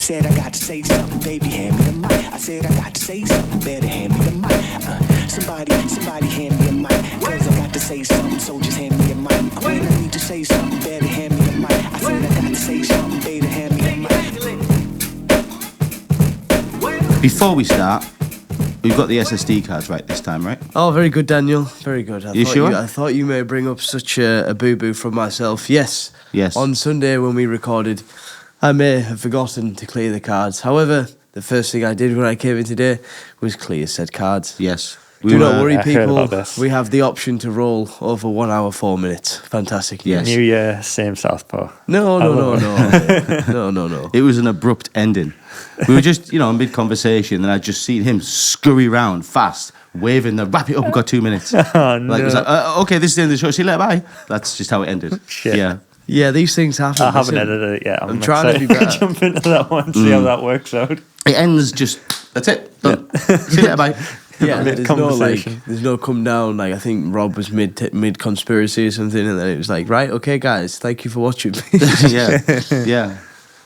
said I got to say something, baby, hand me the mic. I said I got to say something, better hand me the mic. Somebody hand me a mic. Cause I got to say something, so just hand me a mic. When I need to say something, better hand me the mic. I said I got to say something, better hand me the mic. Before we start, we've got the SSD cards right this time, right? Oh, very good, Daniel. Very good. You sure? I thought you may bring up such a boo-boo from myself. Yes. On Sunday when we recorded, I may have forgotten to clear the cards. However, the first thing I did when I came in today was clear said cards. Yes. Do not worry, people. We have the option to roll over 1 hour, 4 minutes. Fantastic. Yes. New Year, same Southpaw. No. No. It was an abrupt ending. We were just, mid-conversation, and I just seen him scurry round fast, waving the wrap it up, we've got 2 minutes. Oh, no. It was like, okay, this is the end of the show, see you later, bye. That's just how it ended. Shit. Yeah, these things happen. I haven't edited it yet. I'm trying to be better. Jump into that one, see how that works out. It ends just, that's it, done. See you later, bye. Yeah, there's no come down. Like, I think Rob was mid conspiracy or something, and then it was like, right, okay, guys, thank you for watching. yeah.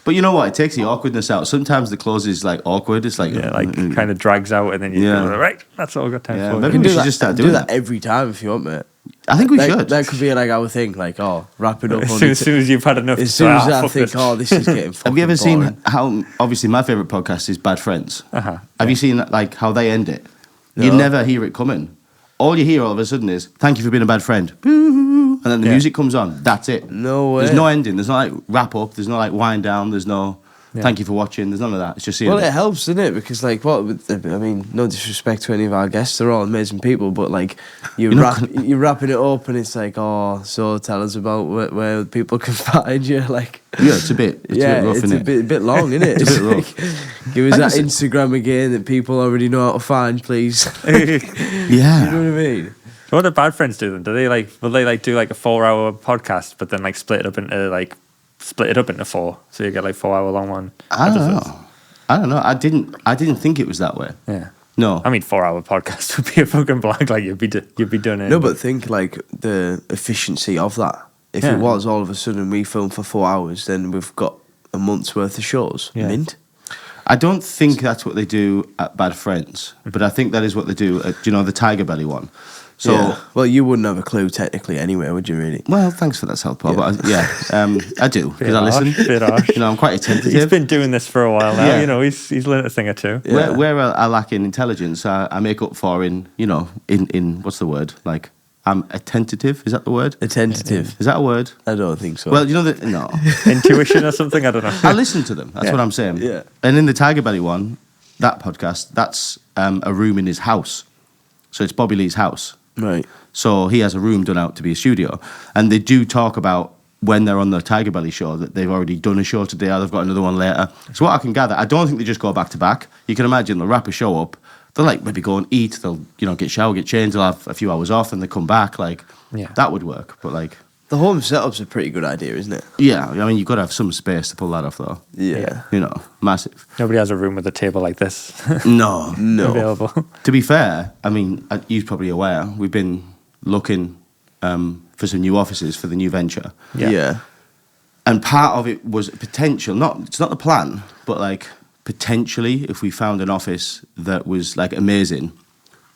But you know what? It takes the awkwardness out. Sometimes the close is like awkward. It's like kind of drags out, and then you go, right, that's all I've got time for. Maybe we should just start doing that every time if you want, mate. I think we should. That could be like our thing, like, wrap it up. As soon as you've had enough. As soon as I think, this is getting fucking Have you ever boring. seen how, obviously my favourite podcast is Bad Friends. Have you seen like how they end it? No. You never hear it coming. All you hear all of a sudden is, thank you for being a bad friend. And then the music comes on. That's it. No way. There's no ending. There's no like wrap up. There's no like wind down. There's no thank you for watching. There's none of that. It's just it helps, doesn't it? Because like no disrespect to any of our guests, they're all amazing people, but like you're wrapping it up and it's like, so tell us about where people can find you. Like it's a bit rough, it's isn't a bit long, isn't it? It's a bit rough. Give us that Instagram again that people already know how to find, please. Yeah. You know what I mean? So what do Bad Friends do then? Will they do like a 4-hour podcast, but then like split it up into 4, so you get like 4-hour long one? I don't know. I didn't think it was that way. Yeah. No. I mean, 4-hour podcast would be a fucking blank. Like you'd be doing it. No, but think like the efficiency of that. If it was all of a sudden we film for 4 hours, then we've got a month's worth of shows. Yeah. Mint. I don't think that's what they do at Bad Friends, but I think that is what they do at, the Tiger Belly one. So, well, you wouldn't have a clue technically anyway, would you really? Well, thanks for that, Southpaw. But I do, because I listen. Bit harsh. I'm quite attentive. He's been doing this for a while now. Yeah. He's learned a thing or two. Yeah. Where I lack in intelligence, I make up for in what's the word? Like, I'm attentive. Is that the word? Attentive. Is that a word? I don't think so. Well, no. Intuition or something? I don't know. I listen to them. That's what I'm saying. Yeah. And in the Tiger Belly one, that podcast, that's a room in his house. So it's Bobby Lee's house. Right. So he has a room done out to be a studio. And they do talk about when they're on the Tiger Belly show that they've already done a show today or they've got another one later. So what I can gather, I don't think they just go back to back. You can imagine they'll wrap a show up. They'll like maybe go and eat. They'll, get showered, get changed. They'll have a few hours off and they come back. Like, that would work. But like... The home setup's a pretty good idea, isn't it? Yeah. I mean, you've got to have some space to pull that off, though. Yeah. Massive. Nobody has a room with a table like this. No. Available. To be fair, I mean, you're probably aware, we've been looking for some new offices for the new venture. Yeah. And part of it was potential. It's not the plan, but like potentially if we found an office that was like amazing,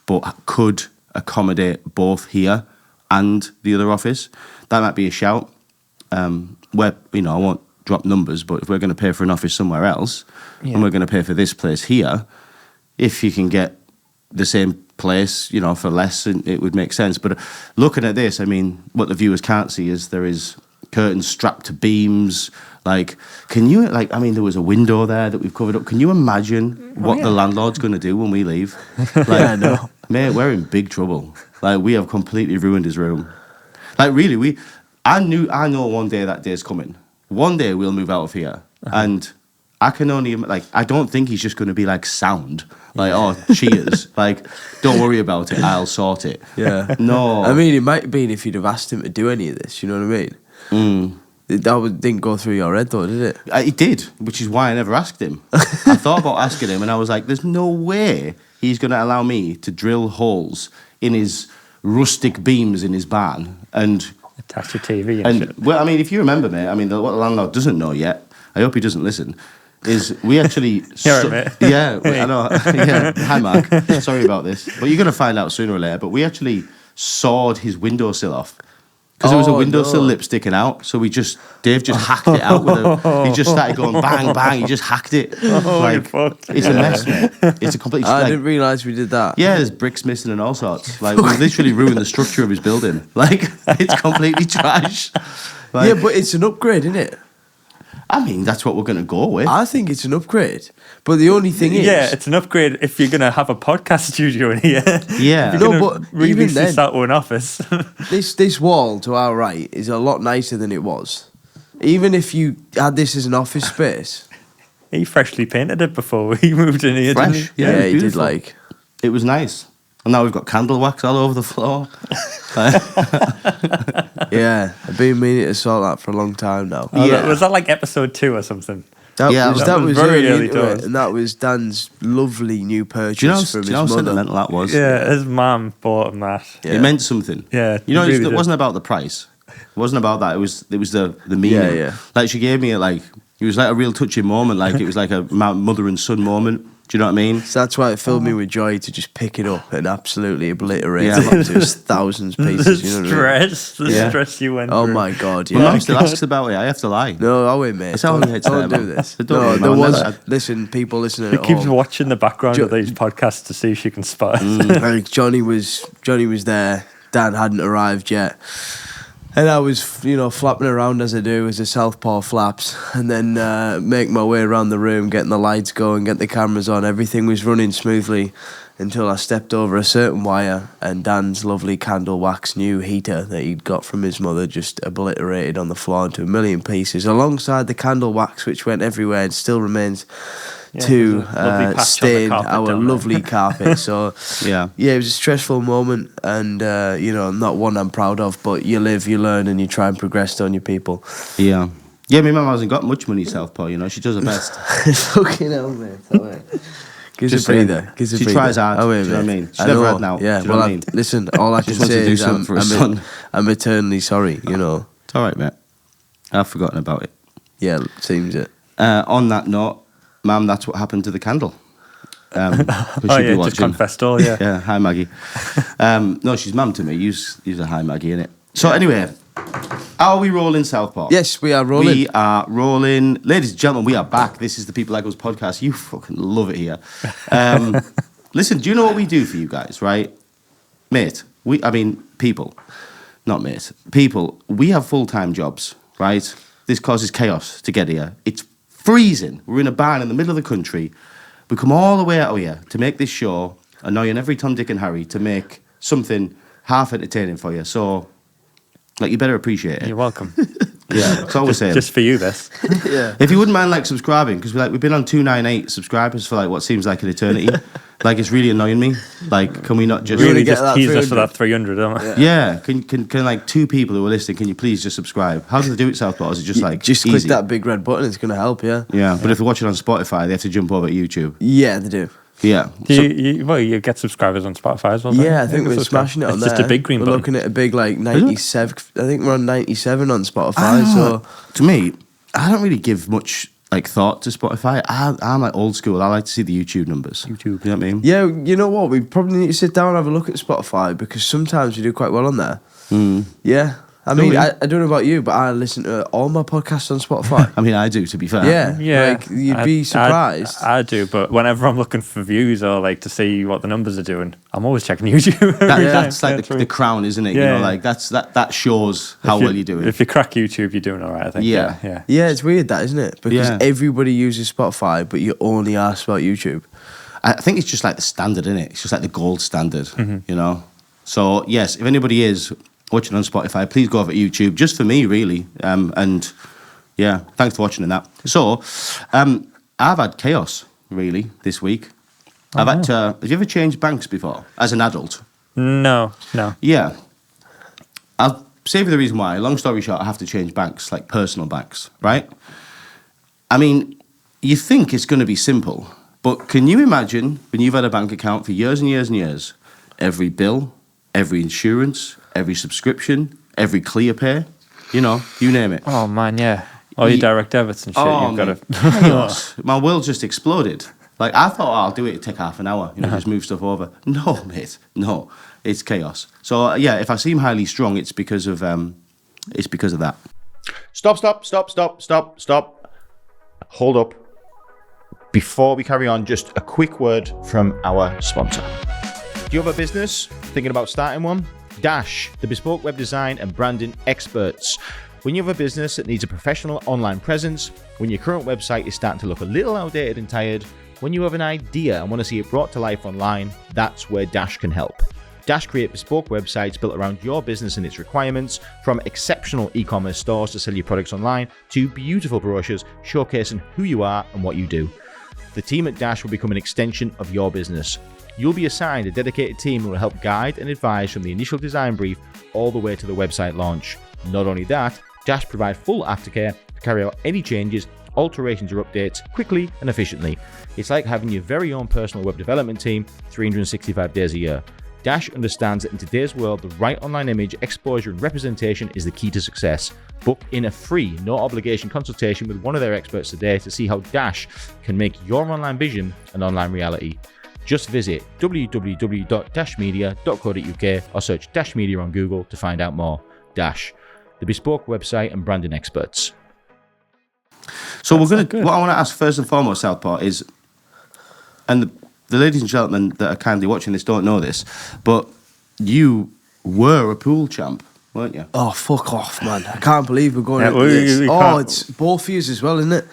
but could accommodate both here and the other office, that might be a shout. Where I won't drop numbers, but if we're going to pay for an office somewhere else and we're going to pay for this place here, if you can get the same place, for less, it would make sense. But looking at this, I mean, what the viewers can't see is there is curtains strapped to beams. Like, can you, there was a window there that we've covered up. Can you imagine what the landlord's going to do when we leave? Like, I know. Mate, we're in big trouble. Like, we have completely ruined his room. Like, really, I know one day that day's coming. One day we'll move out of here. And I can only, I don't think he's just going to be like sound. Like, cheers. Like, don't worry about it. I'll sort it. Yeah. No. I mean, it might have been if you'd have asked him to do any of this, you know what I mean? That didn't go through your head though, did it? It did, which is why I never asked him. I thought about asking him and I was like, there's no way he's going to allow me to drill holes in his rustic beams in his barn and... Attach your TV and shit. Well, I mean, if you remember, mate, what the landlord doesn't know yet, I hope he doesn't listen, is we actually... You're right, mate. Yeah, I know. Yeah. Hi, Mark. Sorry about this. But you're going to find out sooner or later. But we actually sawed his windowsill off. Because there was a windowsill lip sticking out. So Dave just hacked it out with he just started going bang, bang. He just hacked it. It's a mess, mate. It's a complete... I didn't realise we did that. Yeah, there's bricks missing and all sorts. Like, we literally ruined the structure of his building. Like, it's completely trash. Like, yeah, but it's an upgrade, isn't it? I mean, that's what we're going to go with. I think it's an upgrade. But the only thing is... Yeah, it's an upgrade if you're going to have a podcast studio in here. Yeah. But even then... Start with an office. This wall to our right is a lot nicer than it was. Even if you had this as an office space. He freshly painted it before we moved in here, didn't he? Yeah, he did beautiful. like... It was nice. And now we've got candle wax all over the floor. Yeah, I've been meaning to sort that for a long time now. Was that like episode 2 or something? That was very early into it, doors. and that was Dan's lovely new purchase Do you know from his how mother. sentimental that was? Yeah, his mum bought him that. Yeah. It meant something. Yeah, You know, it really it did. wasn't about the price. It wasn't about that. It was the meaning. Yeah, yeah. Like, she gave me it was like a real touching moment. Like, it was like a mother and son moment. Do you know what I mean? So that's why it filled me with joy to just pick it up and absolutely obliterate Yeah. it into thousands of pieces. You know what I mean? The stress you went Oh through. my god! My Yeah. mum still asks about it. I have to lie. No, I wait, mate. That's how Don't, it's don't there, do man. this. Don't No, worry, there man. was. That's- Listen, people listening She at keeps home. watching the background of these podcasts to see if she can spot it. Like Johnny was there. Dan hadn't arrived yet. And I was, flapping around as I do, as a southpaw flaps, and then make my way around the room, getting the lights going, get the cameras on. Everything was running smoothly until I stepped over a certain wire, and Dan's lovely candle wax new heater that he'd got from his mother just obliterated on the floor into a million pieces, alongside the candle wax, which went everywhere and still remains to there's a lovely patch on the stain carpet our down there. lovely carpet. So Yeah. it was a stressful moment, and not one I'm proud of. But you live, you learn, and you try and progress, don't you, people? Yeah. Yeah, my mum hasn't got much money, Southpaw, She does her best. Fucking hell, mate. Gives Just a breather. saying. Gives a She breather. tries hard, Oh, wait, do you know what I mate. mean? She's never know. had now, Yeah, do you know what I mean? Listen, all I can Just wants to say do is something for her son. I'm eternally sorry. It's all right, mate. I've forgotten about it. Yeah, seems it. On that note, Ma'am, that's what happened to the candle. Oh yeah, just confessed all, yeah. Yeah, hi Maggie. No, she's mum to me. Use a hi Maggie, innit? So anyway, are we rolling, Southpaw? Yes, we are rolling. We are rolling. Ladies and gentlemen, we are back. This is the People Like Us podcast. You fucking love it here. Listen, do you know what we do for you guys, right? Mate, people. Not mate. People, we have full-time jobs, right? This causes chaos to get here. It's freezing. We're in a barn in the middle of the country. We come all the way out here to make this show, annoying every Tom, Dick and Harry, to make something half entertaining for you. So, you better appreciate it. You're welcome. Yeah, that's all we're saying. Just for you, this. Yeah. If you wouldn't mind subscribing, because we've been on 298 subscribers for what seems like an eternity. It's really annoying me. Can we not just Really get just that tease us for 300. that 300, don't we? Yeah, can two people who are listening, can you please just subscribe? How do they do it, Southpaw? Is it just Just click easy? that big red button. It's going to help. Yeah. Yeah, but if they're watching on Spotify, they have to jump over to YouTube. Yeah, they do. Yeah. You get subscribers on Spotify as well. don't Yeah, you? I think we're subscribe. smashing it on It's there. just a big green We're button. looking at a big 97. I think we're on 97 on Spotify. So To me, I don't really give much thought to Spotify. I'm old school. I like to see the YouTube numbers. YouTube. You know what I mean? yeah, you know what? We probably need to sit down and have a look at Spotify because sometimes we do quite well on there. Yeah. I mean, we? I don't know about you, but I listen to all my podcasts on Spotify. I mean, I do, to be fair. Yeah. Yeah, You'd be surprised. I do, but whenever I'm looking for views or to see what the numbers are doing, I'm always checking YouTube. That's the crown, isn't it? Yeah. That shows how well you're doing. If you crack YouTube, you're doing all right, I think. Yeah. Yeah. Yeah, it's weird that, isn't it? Because Yeah. everybody uses Spotify, but you only ask about YouTube. I think it's just the standard, isn't it? It's just the gold standard, So, yes, if anybody is watching on Spotify, please go over to YouTube, just for me, really. And, yeah, thanks for watching and that. So, I've had chaos, really, this week. Have you ever changed banks before, as an adult? No. Yeah. I'll say for the reason why. Long story short, I have to change banks, personal banks, right? I mean, you think it's going to be simple, but can you imagine when you've had a bank account for years and years and years, every bill, every insurance, every subscription, every clear pay, you name it. Oh man, yeah. All your direct debits and shit, you've got to... Chaos. My world just exploded. Like, I thought, I'll do it, it'll take half an hour, just move stuff over. No, mate, no. It's chaos. So, if I seem highly strung, it's because of that. Stop. Hold up. Before we carry on, just a quick word from our sponsor. Do you have a business? Thinking about starting one? Dash, the bespoke web design and branding experts. When you have a business that needs a professional online presence, when your current website is starting to look a little outdated and tired, when you have an idea and want to see it brought to life online, that's where Dash can help. Dash create bespoke websites built around your business and its requirements, from exceptional e-commerce stores to sell your products online, to beautiful brochures showcasing who you are and what you do. The team at Dash will become an extension of your business. You'll be assigned a dedicated team who will help guide and advise from the initial design brief all the way to the website launch. Not only that, Dash provide full aftercare to carry out any changes, alterations or updates quickly and efficiently. It's like having your very own personal web development team 365 days a year. Dash understands that in today's world, the right online image, exposure and representation is the key to success. Book in a free, no obligation consultation with one of their experts today to see how Dash can make your online vision an online reality. Just visit www.dashmedia.co.uk or search Dash Media on Google to find out more. Dash, the bespoke website and branding experts. So what I want to ask first and foremost, Southpaw, is, and the ladies and gentlemen that are kindly watching this don't know this, but you were a pool champ, weren't you? Oh, fuck off, man. I can't believe we're going into this. It's both of yous as well, isn't it?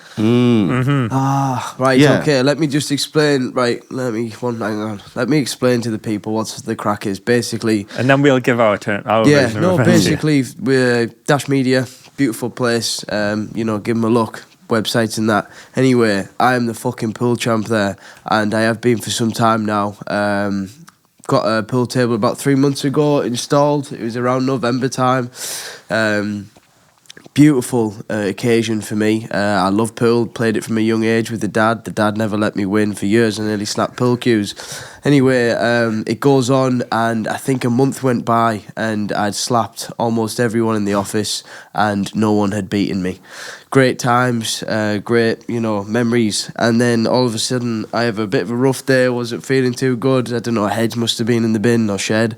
Okay, let me just explain. Let me explain to the people what the crack is. Basically... And then we'll give our turn. Basically, we're Dash Media, beautiful place. Give them a look. Websites and that. Anyway, I am the fucking pool champ there, and I have been for some time now. Got a pool table about 3 months ago installed. It was around November time. Beautiful occasion for me. I love pool, played it from a young age with the dad. The dad never let me win for years and nearly snapped pool cues. Anyway, it goes on, and I think a month went by and I'd slapped almost everyone in the office and no one had beaten me. Great times, great, memories. And then all of a sudden I have a bit of a rough day, wasn't feeling too good. I don't know, heads must have been in the bin or shed.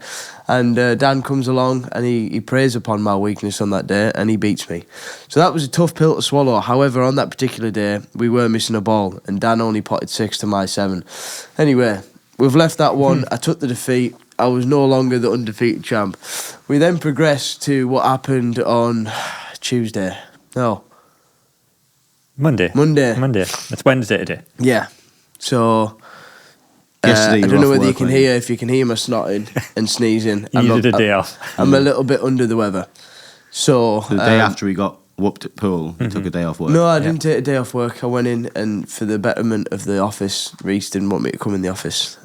And Dan comes along and he preys upon my weakness on that day and he beats me. So that was a tough pill to swallow. However, on that particular day, we were missing a ball and Dan only potted 6 to my 7. Anyway, we've left that one. I took the defeat. I was no longer the undefeated champ. We then progressed to what happened on Tuesday. No. Monday. It's Wednesday today. Yeah. So... I don't know whether you can hear, if you can hear my snotting and sneezing. You needed a day off. I'm a little bit under the weather. So the day after he got whooped at pool, he took a day off work. No, I didn't take a day off work. I went in and for the betterment of the office, Reece didn't want me to come in the office.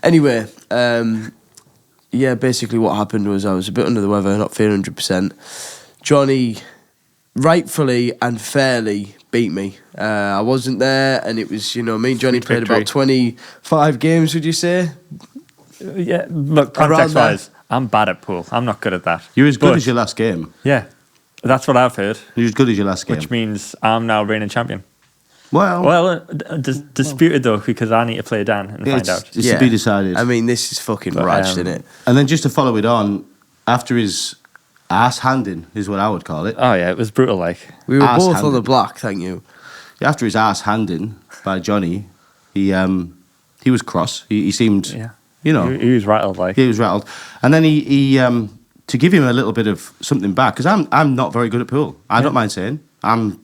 Anyway, basically what happened was I was a bit under the weather, not feeling 100%. Jonny rightfully and fairly beat me. I wasn't there, and it was, me and Jonny played about 25 games, would you say? Yeah, look, context-wise, I'm bad at pool. I'm not good at that. You're as good as your last game. Yeah, that's what I've heard. You're as good as your last game. Which means I'm now reigning champion. Well, disputed though, because I need to play Dan and find out. It's to be decided. I mean, this is fucking raged, isn't it? And then just to follow it on, after his ass handing is what I would call it. Oh yeah, it was brutal. We were both on the block. Thank you. After his ass handing by Jonny, he was cross. He seemed, he was rattled. He was rattled, and then he to give him a little bit of something back, because I'm not very good at pool. I don't mind saying I'm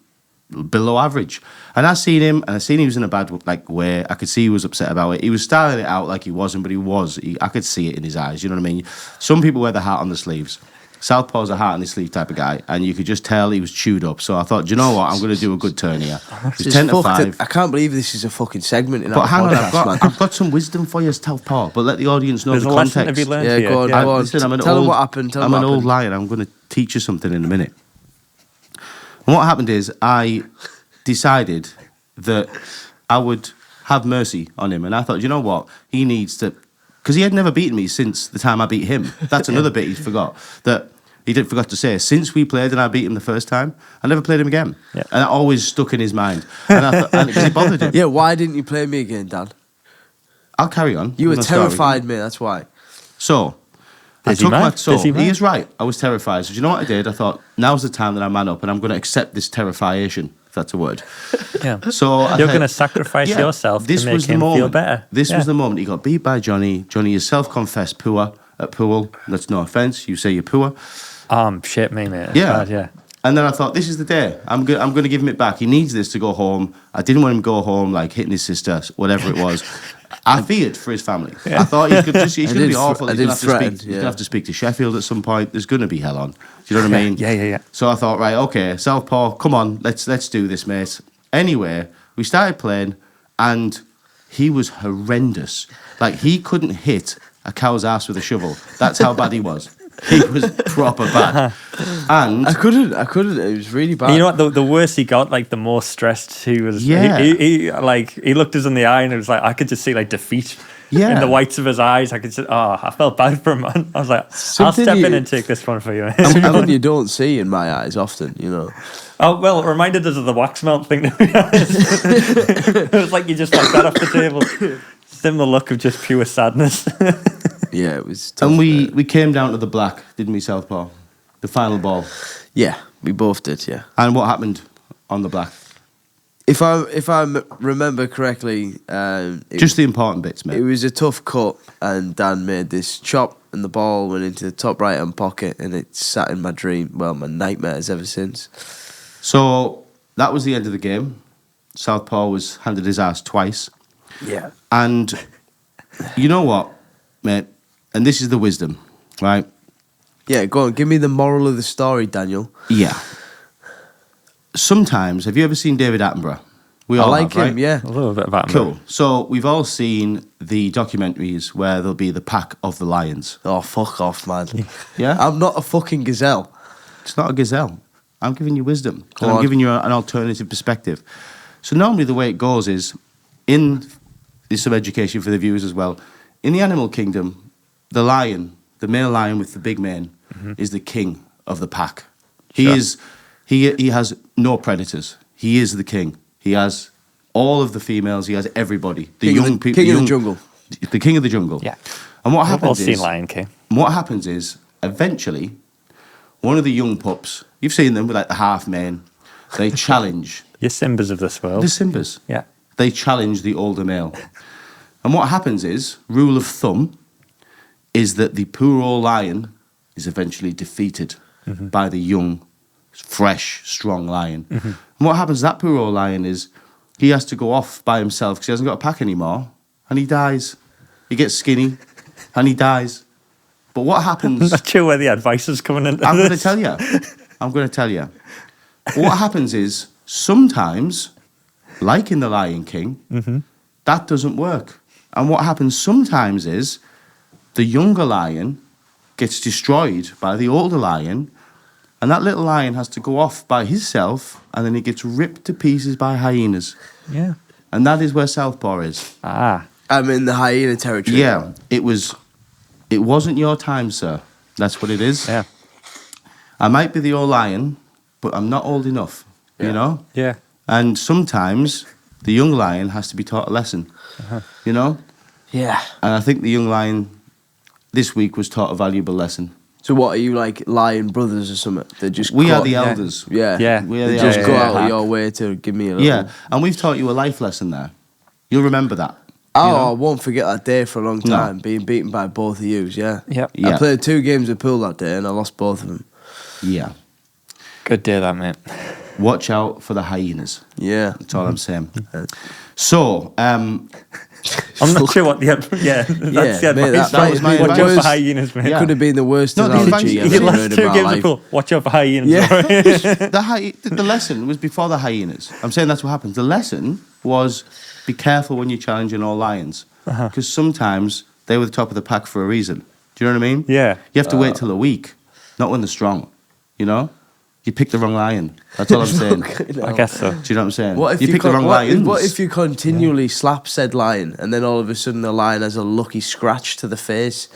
below average. And I seen him he was in a bad way. I could see he was upset about it. He was styling it out like he wasn't, but he was. I could see it in his eyes. You know what I mean? Some people wear the heart on the sleeves. Southpaw's a heart on his sleeve type of guy, and you could just tell he was chewed up. So I thought, do you know what? I'm going to do a good turn here. It's 10 to 5. I can't believe this is a fucking segment in but our hang podcast, on, man. I've got some wisdom for you, Southpaw, but let the audience know the context. Lesson to be learned here. Go on. Listen, Tell them what happened. I'm an old lion. I'm going to teach you something in a minute. And what happened is I decided that I would have mercy on him, and I thought, you know what? He needs to, because he had never beaten me since the time I beat him. That's another bit he forgot. That he forgot to say, since we played and I beat him the first time, I never played him again. Yeah. And that always stuck in his mind. And I thought, because it bothered him. Yeah, why didn't you play me again, Dan? I'll carry on. You were with my story. terrified, mate, that's why. So, Busy man. Busy man. he is right. I was terrified. So, do you know what I did? I thought, now's the time that I man up and I'm going to accept this terrification, if that's a word. Yeah. So You're going to sacrifice yourself to make him feel better. This was the moment he got beat by Jonny. Jonny is self-confessed poor at pool. That's no offence. You say you're poor. Shit me, mate. Yeah. Bad, yeah. And then I thought, this is the day. I'm going to give him it back. He needs this to go home. I didn't want him to go home like hitting his sister, whatever it was. I feared for his family. I thought he's going to be awful. He's going to have to speak to Sheffield at some point. There's going to be hell on. Do you know what I mean? Yeah. So I thought, right, okay, Southpaw, come on, let's do this, mate. Anyway, we started playing, and he was horrendous. Like, he couldn't hit a cow's ass with a shovel. That's how bad he was. He was proper bad. And I couldn't. It was really bad. You know what? The worse he got, like the more stressed he was. Yeah. He looked us in the eye, and it was like I could just see like defeat in the whites of his eyes. I could just, I felt bad for him, man. I was like, I'll step in and take this one for you. Something you don't see in my eyes often, you know. Oh, well, it reminded us of the wax melt thing, to be honest. It was like you just like that off the table. Similar look of just pure sadness. Yeah, it was tough. And we came down to the black, didn't we, Southpaw? The final ball. Yeah, we both did, yeah. And what happened on the black? If I remember correctly... Just the important bits, mate. It was a tough cut, and Dan made this chop, and the ball went into the top right-hand pocket, and it sat in my my nightmares ever since. So that was the end of the game. Southpaw was handed his ass twice. Yeah. And you know what, mate? And this is the wisdom, right? Yeah, go on. Give me the moral of the story, Daniel. Yeah. Sometimes, have you ever seen David Attenborough? We I all like have, him, right? yeah. A little bit about him. Cool. So we've all seen the documentaries where there'll be the pack of the lions. Oh, fuck off, man. Yeah? I'm not a fucking gazelle. It's not a gazelle. I'm giving you wisdom. Go And I'm on. giving you an alternative perspective. So normally the way it goes is, there's some education for the viewers as well. In the animal kingdom, the lion, the male lion with the big mane, is the king of the pack. He has no predators. He is the king. He has all of the females. He has everybody. The young people. King of the jungle. The king of the jungle. Yeah. And what We've all happens seen is, Lion King. what happens is, eventually, one of the young pups, you've seen them with like the half mane, they challenge. Your Simbas of this world. The Simbas. Yeah. They challenge the older male. And what happens is, rule of thumb, is that the poor old lion is eventually defeated by the young, fresh, strong lion. And what happens to that poor old lion is, he has to go off by himself because he hasn't got a pack anymore, and he dies. He gets skinny, and he dies. But what happens... I'm not sure where the advice is coming into I'm this. going to tell you. I'm going to tell you. What happens is, sometimes, like in The Lion King, that doesn't work. And what happens sometimes is, the younger lion gets destroyed by the older lion, and that little lion has to go off by himself, and then he gets ripped to pieces by hyenas. Yeah. And that is where Southpaw is. Ah. I'm in the hyena territory. Yeah, it wasn't your time, sir. That's what it is. Yeah. I might be the old lion, but I'm not old enough, you know? Yeah. And sometimes the young lion has to be taught a lesson, you know? Yeah. And I think the young lion this week was taught a valuable lesson. So what, are you like lion brothers or something? They just We are cut- the elders. Yeah. Yeah. We are They the just elders. go of the out of pack. your way to give me a little... Yeah, and we've taught you a life lesson there. You'll remember that. Oh, you know? I won't forget that day for a long No. time, being beaten by both of yous, yeah. Yep. Yeah. I played 2 games of pool that day and I lost both of them. Yeah. Good day, that, mate. Watch out for the hyenas. Yeah. That's all I'm saying. So, I'm not sure what the... Yeah, that's the mate, advice. that was my Watch advice. out for hyenas, mate. It could have been the worst No, the analogy advice- I've You ever Your heard last in 2 my games of life. pool. Watch out for hyenas. Yeah. the lesson was before the hyenas. I'm saying that's what happens. The lesson was be careful when you're challenging all lions. Because sometimes they were the top of the pack for a reason. Do you know what I mean? Yeah. You have to wait till they're weak, not when they're strong. You know? You picked the wrong lion. That's all I'm saying. Do I guess so. you know what I'm saying? What if you picked the wrong lions. What if you continually slap said lion and then all of a sudden the lion has a lucky scratch to the face?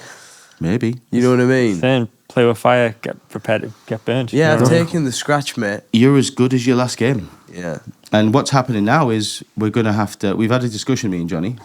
Maybe. You know what I mean? play with fire, get prepared to get burned. Yeah, I've taken the scratch, mate. You're as good as your last game. Yeah. And what's happening now is we're going to have to... We've had a discussion, me and Jonny,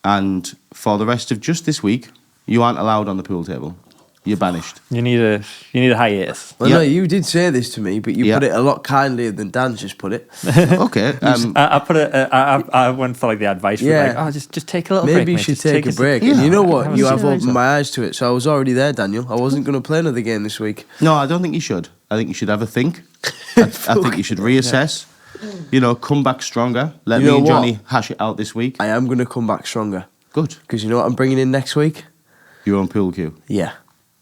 and for the rest of just this week, you aren't allowed on the pool table. You're banished. You need a hiatus. Well, no, you did say this to me, but you put it a lot kindlier than Dan just put it. Okay. I put it. I went for like the advice. Yeah. Like, just take a little break. Maybe you should take a break. And you know what? You have opened my eyes to it. So I was already there, Daniel. I wasn't going to play another game this week. No, I don't think you should. I think you should have a think. I think you should reassess. You know, come back stronger. Let me and Jonny hash it out this week. I am going to come back stronger. Good. Because you know what I'm bringing in next week? Your own pool cue. Yeah.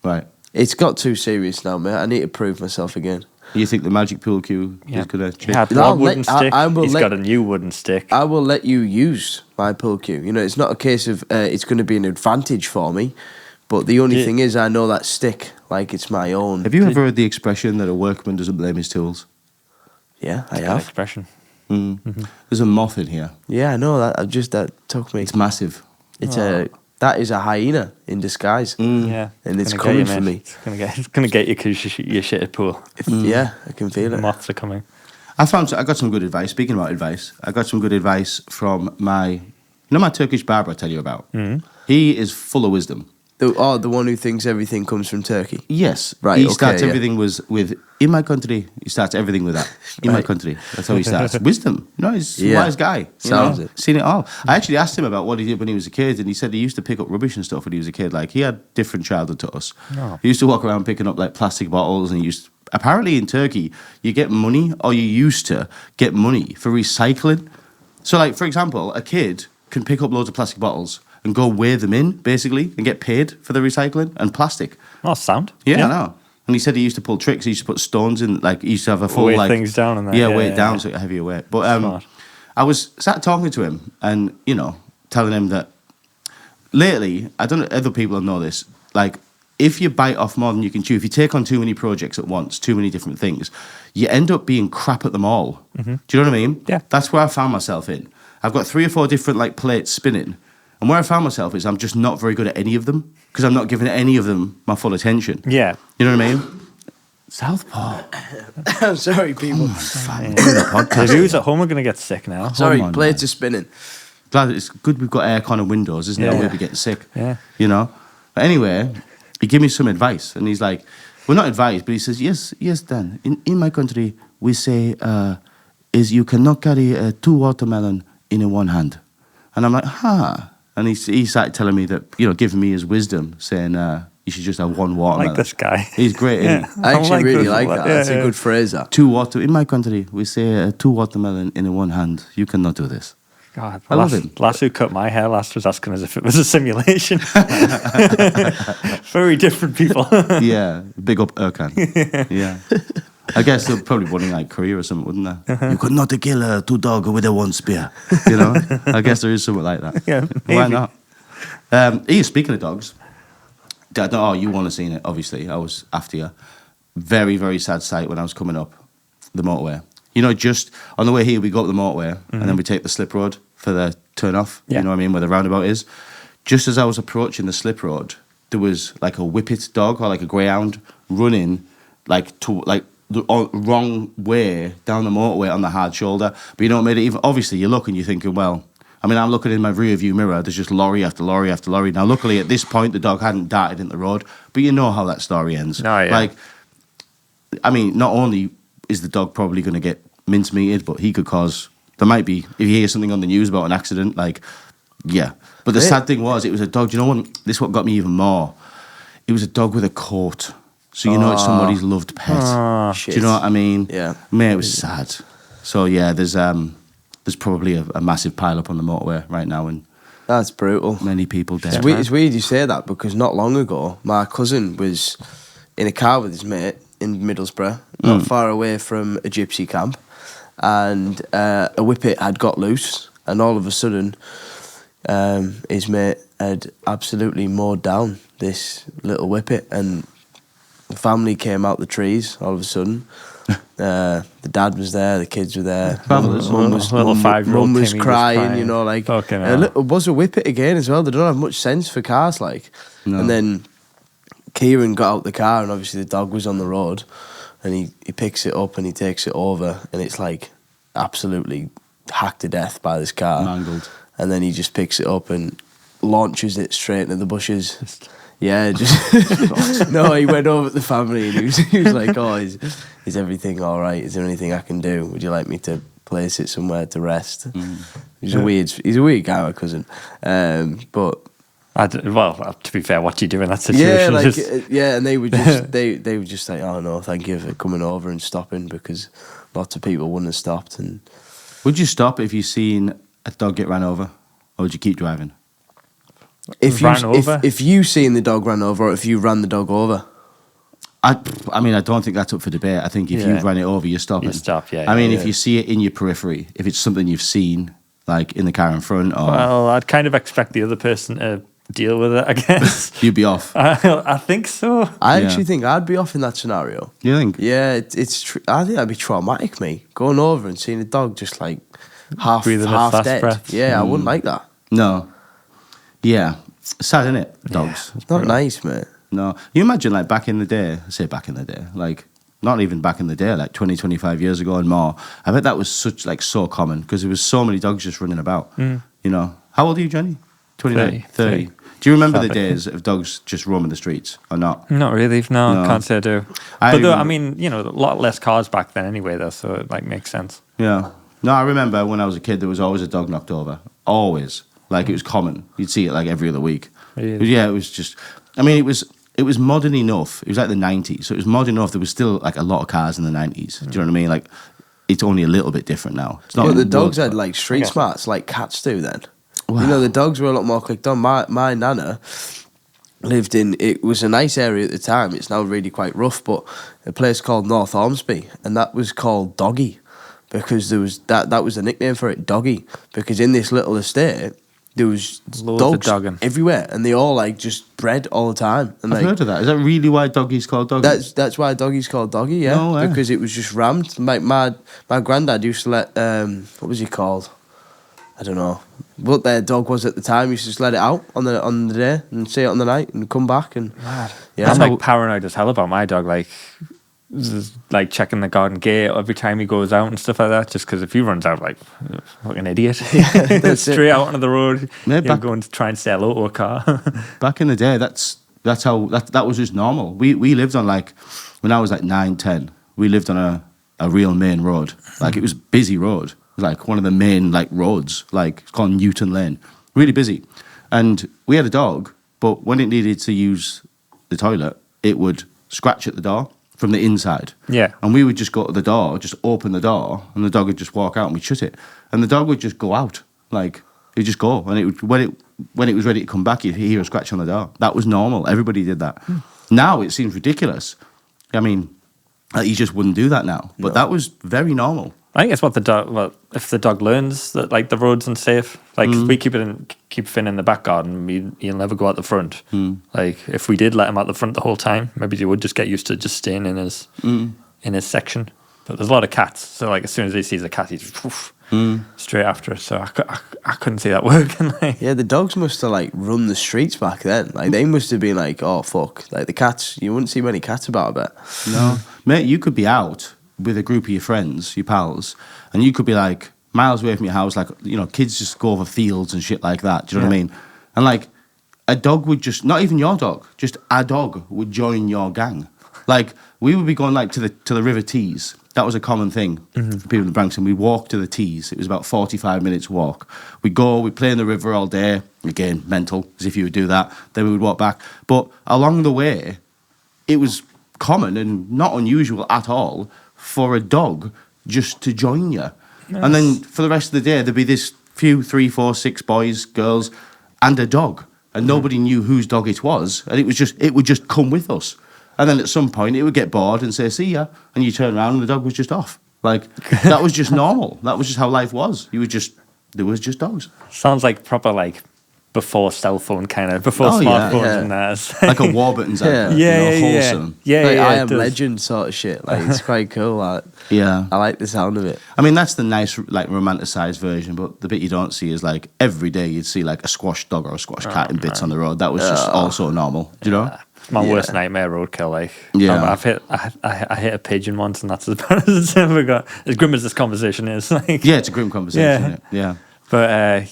Right. It's got too serious now, mate. I need to prove myself again. You think the magic pool cue is going to change? Yeah, one wooden stick. He's got a new wooden stick. I will let you use my pool cue. You know, it's not a case of it's going to be an advantage for me. But the only thing is, I know that stick like it's my own. Have you ever heard the expression that a workman doesn't blame his tools? Yeah, I have. Expression. There's a moth in here. Yeah, I know that. That took me. It's massive. That is a hyena in disguise. Yeah, and it's coming for me. It's gonna get you because you're shit at pool. Yeah, I can feel it. Moths are coming. I got some good advice. Speaking about advice, I got some good advice from my Turkish barber I tell you about. He is full of wisdom. The one who thinks everything comes from Turkey. Yes, right. He starts everything with in my country. He starts everything with that. In my country. That's how he starts. Wisdom. You know, he's a wise guy. Sounds it. Seen it all. I actually asked him about what he did when he was a kid, and he said he used to pick up rubbish and stuff when he was a kid. Like he had different childhood to us. Oh. He used to walk around picking up like plastic bottles, and apparently in Turkey you get money, or you used to get money for recycling. So, like for example, a kid can pick up loads of plastic bottles and go weigh them in, basically, and get paid for the recycling and plastic. Oh, sound. Yeah, I know. And he said he used to pull tricks. He used to put stones in, like, he used to have a full, weigh things down and that. Yeah, weigh it down so it heavier weight. But I was sat talking to him and, telling him that lately, I don't know, other people know this, like, if you bite off more than you can chew, if you take on too many projects at once, too many different things, you end up being crap at them all. Do you know what I mean? Yeah. That's where I found myself in. I've got 3 or 4 different, like, plates spinning. And where I found myself is I'm just not very good at any of them because I'm not giving any of them my full attention. Yeah. You know what I mean? Southpaw. I'm sorry, people. The viewers at home are going to get sick now. Sorry, plates are spinning. Glad it's good we've got aircon and windows, isn't it? We'll be getting sick. Yeah. You know? But anyway, he gave me some advice and he's like, well, not advice, but he says, yes, Dan, in my country, we say, is you cannot carry 2 watermelon in one hand. And I'm like, And he started telling me that, giving me his wisdom, saying you should just have 1 watermelon. I like this guy. He's great, isn't he? I actually really like that. That's a good phrase, that. 2 water. In my country, we say 2 watermelon in one hand. You cannot do this. God, I love him. Last who cut my hair last was asking as if it was a simulation. Very different people. Yeah, big up Erkan. Yeah. I guess they're probably running like Korea or something, wouldn't they? You could not kill 2 dogs with 1 spear. I guess there is something like that. Yeah, why not? Speaking of dogs, you want to see it, obviously. I was after you. Very, very sad sight when I was coming up the motorway. Just on the way here, we go up the motorway and then we take the slip road for the turn off, you know what I mean, where the roundabout is. Just as I was approaching the slip road, there was like a whippet dog or like a greyhound running the wrong way down the motorway on the hard shoulder. But it made it even... Obviously, you look and you're thinking, well... I mean, I'm looking in my rear view mirror, there's just lorry after lorry after lorry. Now, luckily, at this point, the dog hadn't darted into the road, but you know how that story ends. Oh, yeah. Not only is the dog probably going to get mincemeated, but he could cause... There might be... If you hear something on the news about an accident, yeah. But the sad thing was, it was a dog... Do you know what? This is what got me even more. It was a dog with a coat. So it's somebody's loved pet. Shit. Do you know what I mean? Yeah. Mate, it was sad. So yeah, there's probably a massive pile up on the motorway right now, and that's brutal. Many people dead. It's weird you say that because not long ago, my cousin was in a car with his mate in Middlesbrough, not far away from a gypsy camp, and a whippet had got loose, and all of a sudden, his mate had absolutely mowed down this little whippet, and the family came out the trees all of a sudden. The dad was there, the kids were there. Mum was crying, it was a whippet again as well. They don't have much sense for cars, and then Kieran got out the car, and obviously the dog was on the road, and he picks it up and he takes it over, and it's like absolutely hacked to death by this car. Mangled. And then he just picks it up and launches it straight into the bushes. Yeah, just... No, he went over to the family and he was like, oh, is everything all right? Is there anything I can do? Would you like me to place it somewhere to rest? He's a weird guy, my cousin. But... well, to be fair, what do you do in that situation? Yeah, and they were just they were just like, oh no, thank you for coming over and stopping, because lots of people wouldn't have stopped. And would you stop if you seen a dog get ran over, or would you keep driving? If you seen the dog ran over, or if you ran the dog over? I mean, I don't think that's up for debate. I think if you ran it over, you're stopping. You stop, yeah. I mean, if you see it in your periphery, if it's something you've seen, like in the car in front, or... Well, I'd kind of expect the other person to deal with it, I guess. You'd be off. I think so. I actually think I'd be off in that scenario. You think? Yeah, I think that'd be traumatic, me. Going over and seeing a dog just like half dead. Breath. Yeah, I wouldn't like that. No. Yeah. Sad, isn't it? Dogs. Yeah, it's not nice, mate. No. You imagine, like, back in the day, like, not even back in the day, like 20, 25 years ago and more, I bet that was so common, because there was so many dogs just running about, you know. How old are you, Jonny? 29? 30. Do you remember the days of dogs just roaming the streets, or not? Not really, no. Can't say I do. I mean, you know, a lot less cars back then anyway, though, so it, like, makes sense. Yeah. No, I remember when I was a kid, there was always a dog knocked over. Always. Like, it was common. You'd see it, like, every other week. Really? Yeah, it was just... I mean, it was modern enough. It was like the 90s, so it was modern enough. There was still, like, a lot of cars in the 90s. Do you know what I mean? Like, it's only a little bit different now. It's not. Yeah, the dogs had, like, street smarts, like cats do then. Wow. You know, the dogs were a lot more clicked on. My nana lived in... It was a nice area at the time. It's now really quite rough, but a place called North Ormsby, and that was called Doggy, because there was... That was the nickname for it, Doggy, because in this little estate... There was dogs everywhere, and they all like just bred all the time. And I've heard of that. Is that really why Doggy's called Doggy? That's why Doggy's called Doggy. Yeah, no, because it was just rammed. My granddad used to let what was he called? I don't know what their dog was at the time. He used to just let it out on the day and see it on the night and come back and yeah. I'm like paranoid as hell about my dog. Like checking the garden gate every time he goes out and stuff like that, just because if he runs out, like an idiot, straight out onto the road, going to try and say hello to a car. Back in the day, that was just normal. We lived on, like, when I was like 9, 10, we lived on a real main road. Like, it was a busy road. It was like one of the main, like, roads, like, it's called Newton Lane. Really busy. And we had a dog, but when it needed to use the toilet, it would scratch at the door from the inside. Yeah. And we would just go to the door, just open the door, and the dog would just walk out and we'd shut it. And the dog would just go out. Like, he'd just go. And it would, when it was ready to come back, you'd hear a scratch on the door. That was normal. Everybody did that. Now it seems ridiculous. I mean, you just wouldn't do that now. But that was very normal. I think it's what the dog... Well, if the dog learns that, like, the road's unsafe, like, if we keep Finn in the back garden, he'll never go out the front. Like, if we did let him out the front the whole time, maybe he would just get used to just staying in his section. But there's a lot of cats, so, like, as soon as he sees a cat, he's straight after it. So I couldn't see that working. Like. Yeah, the dogs must have, like, run the streets back then. Like, they must have been like, oh, fuck. Like, the cats, you wouldn't see many cats about, I bet. No. Mate, you could be out with a group of your friends, your pals, and you could be like miles away from your house, like, you know, kids just go over fields and shit like that. Do you know what I mean? And like a dog would just, not even your dog, just a dog would join your gang. Like, we would be going like to the River Tees. That was a common thing for people in Branksome. We walked to the Tees. It was about 45 minutes walk. We'd go, we'd play in the river all day. Again, mental, as if you would do that. Then we would walk back. But along the way, it was common and not unusual at all for a dog just to join you. Nice. And then for the rest of the day, there'd be this few, 3, 4, 6 boys, girls, and a dog. And nobody knew whose dog it was. And it would just come with us. And then at some point, it would get bored and say, see ya. And you turn around and the dog was just off. Like, that was just normal. That was just how life was. There was just dogs. Sounds like proper, like, before cell phone kind of, before smartphones and that. Like a Warburton's wholesome. Like I Am Legend sort of shit. Like, it's quite cool. Like, I like the sound of it. I mean, that's the nice, like, romanticised version, but the bit you don't see is, like, every day you'd see, like, a squash dog or a squash cat in bits on the road. That was just also normal, do you know? my worst nightmare, roadkill. Like, Yeah. I hit a pigeon once, and that's as bad as it's ever got. As grim as this conversation is, like, Yeah, it's a grim conversation. Isn't it? Yeah. But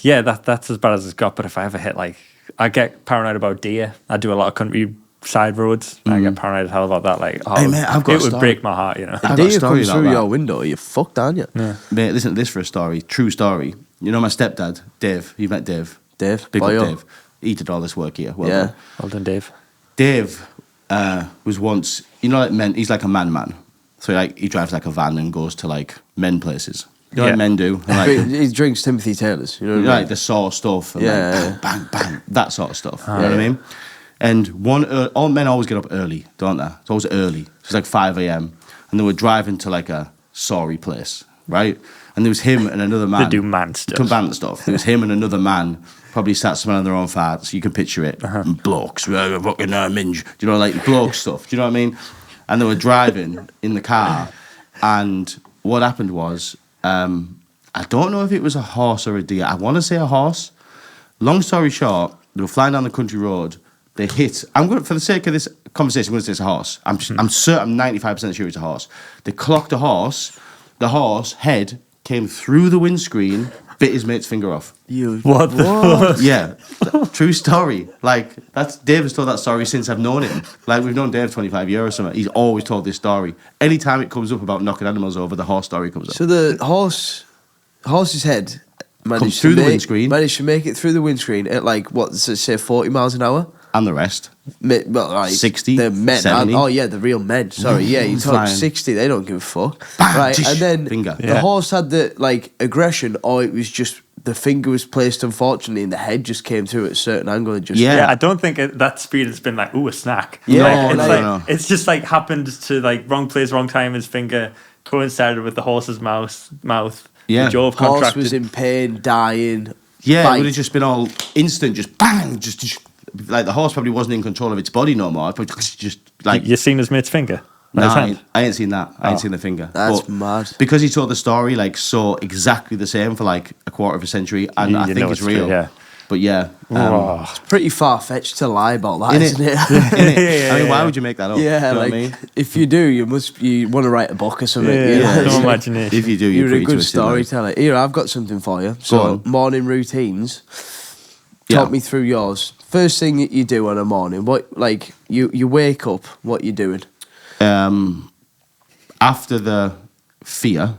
that's as bad as it's got. But if I ever hit, like, I get paranoid about deer. I do a lot of countryside roads. I get paranoid as hell about that. Like, Hey, mate, I've got it a would story. break my heart, you know. I've got a Deer story comes about through that. your window, you're fucked, aren't you? Yeah. Mate, listen to this for a story. True story. You know my stepdad, Dave. You've met Dave. Dave, Big boyo. up Dave. He did all this work here. Well Yeah. done. Well done, Dave. Dave was once, you know, like men. He's like a man. So like he drives like a van and goes to like men places. You know Yeah. what men do? And, He like, drinks Timothy Taylor's, you know what I mean? like the sort of stuff. And Yeah. like, bang, bang, bang. That sort of stuff. You know what I mean? And all men always get up early, don't they? It's always early. It's like 5 a.m. And they were driving to like a sorry place, right? And there was him and another man. They do man stuff. Man stuff. There was him and another man, probably sat smelling their own farts. You can picture it. And blokes, fucking minge. Do you know, like bloke stuff. Do you know what I mean? And they were driving in the car. And what happened was, I don't know if it was a horse or a deer. I want to say a horse. Long story short, they were flying down the country road. They hit. I'm going, for the sake of this conversation, I'm going to say it's a horse. I'm certain. I'm 95% sure it's a horse. They clocked a horse. The horse head came through the windscreen, bit his mate's finger off. What the fuck? Yeah, true story. Like Dave has told that story since I've known him. Like we've known Dave 25 years or something. He's always told this story. Anytime it comes up about knocking animals over, the horse story comes up. So the horse's head managed through the windscreen. Managed to make it through the windscreen at like, what, does it say 40 miles an hour? And the rest. Well, like 60, the men. 70. Oh yeah, the real men. Sorry, yeah, you talk Flying. 60. They don't give a fuck. Bang, right, tish, and then finger. the Yeah. horse had the like aggression, or it was just the finger was placed unfortunately, and the head just came through at a certain angle and just Yeah. Yeah, I don't think that speed has been like, ooh, a snack. Yeah, Like, it's no, like, no. it's just like happened to like wrong place, wrong time. His finger coincided with the horse's mouth. Yeah. The jaw horse contracted. was in pain, dying. Yeah, Bite. it would have just been all instant, just bang, just like the horse probably wasn't in control of its body no more. But just like You seen his mate's finger? no, Like his hand? I ain't seen that. I ain't Oh. seen the finger. That's But mad. because he told the story like so exactly the same for like a quarter of a century, and You I know think it's it's true, real. yeah. But yeah, Oh. Pretty far fetched to lie about that, Innit? isn't it? innit? I mean, why yeah. would you make that up? Yeah, Do you know like what I mean? if you do, you want to write a book or something. Yeah, you know? yeah. It's No like- imagination. If you do, You're a pretty good twisted, like. storyteller. Here, I've got something for you. Go So, on. morning routines. Yeah. Talk me through yours. First thing that you do on a morning, what like you wake up, what you doing? After the fear,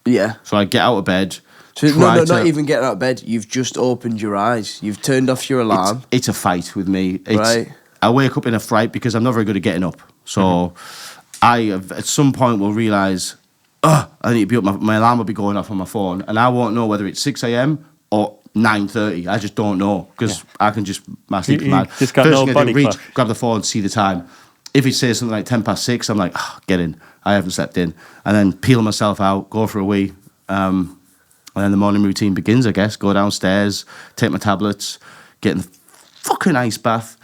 Yeah. so I get out of bed. So try not to- even getting out of bed. You've just opened your eyes. You've turned off your alarm. It's a fight with me. It's, Right. I wake up in a fright because I'm not very good at getting up. So Mm-hmm. I have, at some point will realise, I need to be up. My alarm will be going off on my phone, and I won't know whether it's 6 a.m. or 9:30. I just don't know because I can just my sleep You mad. just got First no thing I do, body reach, clock. grab the phone, see the time. If it says something like 6:10, I'm like, get in. I haven't slept in, and then peel myself out, go for a wee. And then the morning routine begins, I guess. Go downstairs, take my tablets, get in the fucking ice bath,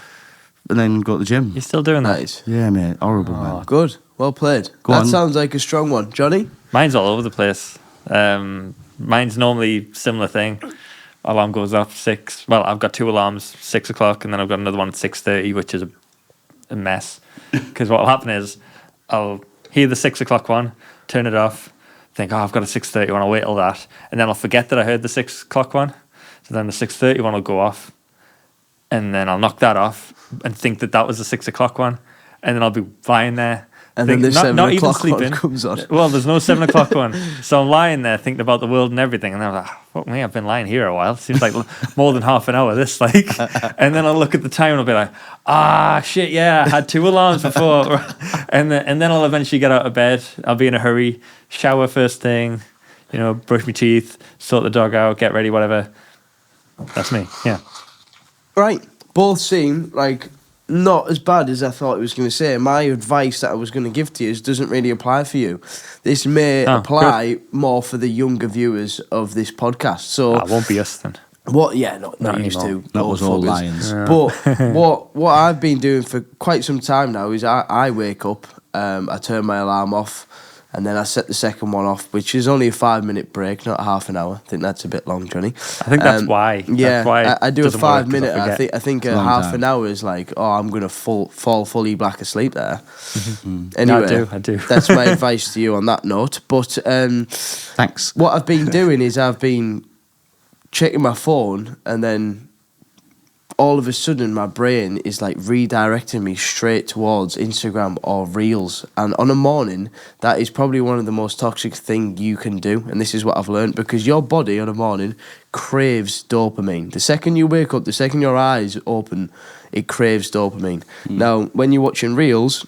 and then go to the gym. You're still doing that? Nice. Yeah, mate. Horrible, man. Good. Well played. Go that on. sounds like a strong one, Johnny. Mine's all over the place. Mine's normally similar thing. Alarm goes off 6. Well, I've got 2 alarms, 6 o'clock, and then I've got another one at 6:30, which is a mess. Because what will happen is I'll hear the 6 o'clock one, turn it off, think, I've got a 6:30 one, I'll wait till that. And then I'll forget that I heard the 6 o'clock one. So then the 6:30 one will go off. And then I'll knock that off and think that was the 6 o'clock one. And then I'll be lying there. And then think- the 7 not even o'clock one sleeping. comes on. Well, there's no 7 o'clock one. So I'm lying there thinking about the world and everything. And then I'm like, fuck me, I've been lying here a while. Seems like more than half an hour, this, like. And then I'll look at the time and I'll be like, shit, yeah, I had 2 alarms before. And then I'll eventually get out of bed. I'll be in a hurry, shower first thing, brush my teeth, sort the dog out, get ready, whatever. That's me, yeah. Right. Both seem like not as bad as I thought it was going to say. My advice that I was going to give to you doesn't really apply for you. This may apply more for the younger viewers of this podcast. So I won't be us then. what? Yeah, not used anymore. to. That old was all fuckers. lions. But what I've been doing for quite some time now is I wake up, I turn my alarm off, and then I set the second one off, which is only a 5-minute break, not half an hour. I think that's a bit long, Jonny. I think that's why. Yeah, that's why I do a doesn't work, 5 minute. 'cause I think a half an hour is like, oh, I'm gonna fall fully back asleep there. Anyway, I do. That's my advice to you on that note. But Thanks. what I've been doing is I've been checking my phone, and then all of a sudden my brain is like redirecting me straight towards Instagram or Reels. And on a morning, that is probably one of the most toxic thing you can do. And this is what I've learned, because your body on a morning craves dopamine. The second you wake up, the second your eyes open, it craves dopamine. Now, when you're watching Reels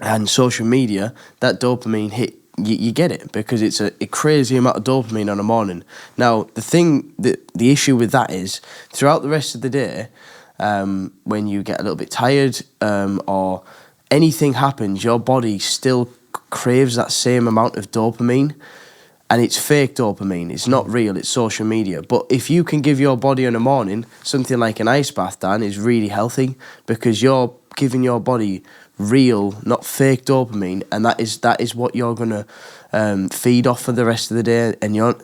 and social media, that dopamine hit, you get it, because it's a crazy amount of dopamine on a morning. Now, the issue with that is, throughout the rest of the day, when you get a little bit tired or anything happens, your body still craves that same amount of dopamine, and it's fake dopamine. It's not real, it's social media. But if you can give your body in the morning something like an ice bath, Dan, is really healthy, because you're giving your body real, not fake dopamine, and that is what you're gonna feed off for the rest of the day. And you're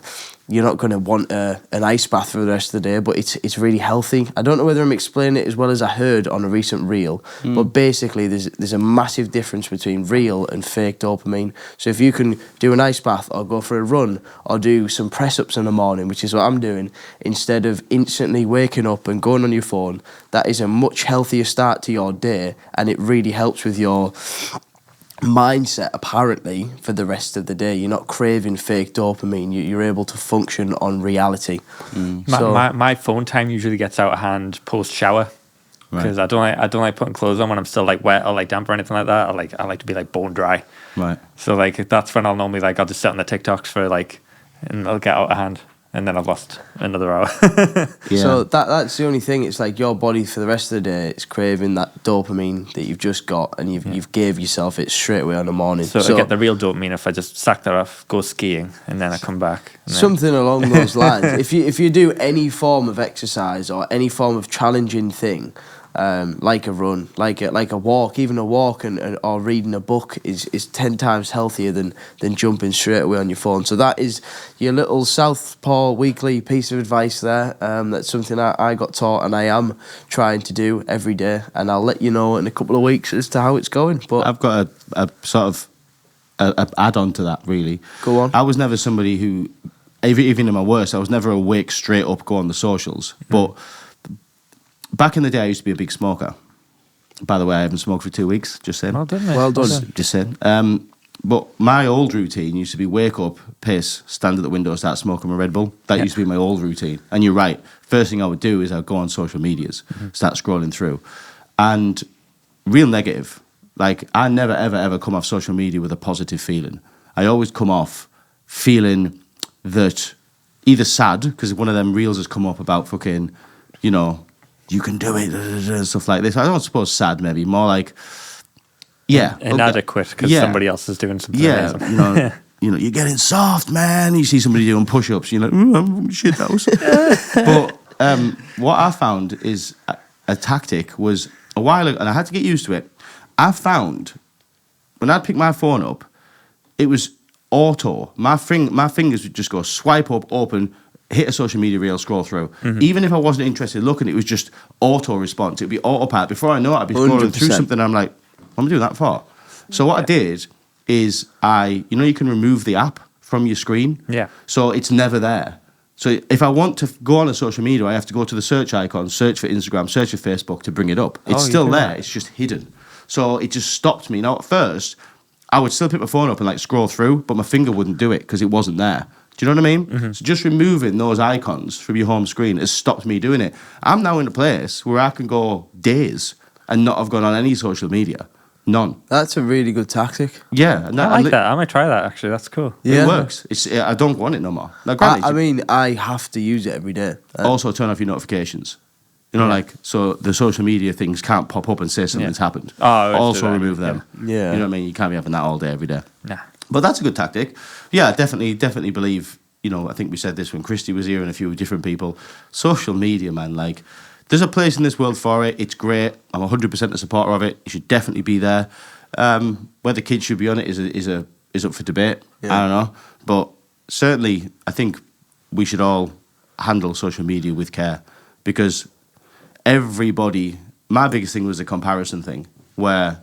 not gonna want an ice bath for the rest of the day, but it's really healthy. I don't know whether I'm explaining it as well as I heard on a recent reel, but basically there's a massive difference between real and fake dopamine. So if you can do an ice bath or go for a run or do some press-ups in the morning, which is what I'm doing, instead of instantly waking up and going on your phone, that is a much healthier start to your day, and it really helps with your mindset, apparently, for the rest of the day. You're not craving fake dopamine. You're able to function on reality. So, my phone time usually gets out of hand post shower, because I don't like putting clothes on when I'm still like wet or like damp or anything like that. I like to be like bone dry. Right. So like that's when I'll normally I'll just sit on the TikToks for like, and it'll get out of hand, and then I've lost another hour. Yeah. So that's the only thing. It's like your body for the rest of the day, it's craving that dopamine that you've just got, and you've gave yourself it straight away on the morning. So I get the real dopamine if I just sack that off, go skiing, and then I come back. Something along those lines. If you do any form of exercise or any form of challenging thing, like a run, like a walk, even a walk or reading a book is 10 times healthier than jumping straight away on your phone. So that is your little Southpaw weekly piece of advice there. That's something I got taught, and I am trying to do every day, and I'll let you know in a couple of weeks as to how it's going. But I've got a sort of a add-on to that, really. Go on. I was never somebody who, even in my worst, I was never awake straight up, go on the socials. But back in the day, I used to be a big smoker. By the way, I haven't smoked for 2 weeks, just saying. Well done, mate. Well done. Just saying. But my old routine used to be wake up, piss, stand at the window, start smoking my Red Bull. That used to be my old routine. And you're right. First thing I would do is I'd go on social medias, start scrolling through. And real negative. Like, I never, ever, ever come off social media with a positive feeling. I always come off feeling that either sad, because one of them reels has come up about fucking, you can do it, and stuff like this. I don't suppose sad, maybe. More like, inadequate, because somebody else is doing something amazing. You're getting soft, man. You see somebody doing push-ups, you're like, I'm shit house. But what I found is a tactic was a while ago, and I had to get used to it. I found when I'd pick my phone up, it was auto. My fingers would just go swipe up, open, hit a social media reel, scroll through. Even if I wasn't interested in looking, it was just auto response. It'd be autopilot. Before I know it, I'd be scrolling 100%. through something, and I'm like, what am I doing that for? So what I did is you can remove the app from your screen. Yeah. So it's never there. So if I want to go on a social media, I have to go to the search icon, search for Instagram, search for Facebook to bring it up. It's still there. It's just hidden. So it just stopped me. Now, at first, I would still pick my phone up and like scroll through, but my finger wouldn't do it because it wasn't there. Do you know what I mean? So just removing those icons from your home screen has stopped me doing it. I'm now in a place where I can go days and not have gone on any social media. None. That's a really good tactic. Yeah. And I like that. I might try that, actually. That's cool. Yeah. It works. I don't want it no more. Now, granted, I have to use it every day. also turn off your notifications. So the social media things can't pop up and say something's happened. Also remove them. Yeah. You know what I mean? You can't be having that all day, every day. Nah. But that's a good tactic. Yeah, definitely believe, I think we said this when Christy was here and a few different people. Social media, man, like, there's a place in this world for it. It's great. I'm 100% a supporter of it. You should definitely be there. Whether kids should be on it is is up for debate. I don't know. But certainly, I think we should all handle social media with care, because everybody, my biggest thing was the comparison thing, where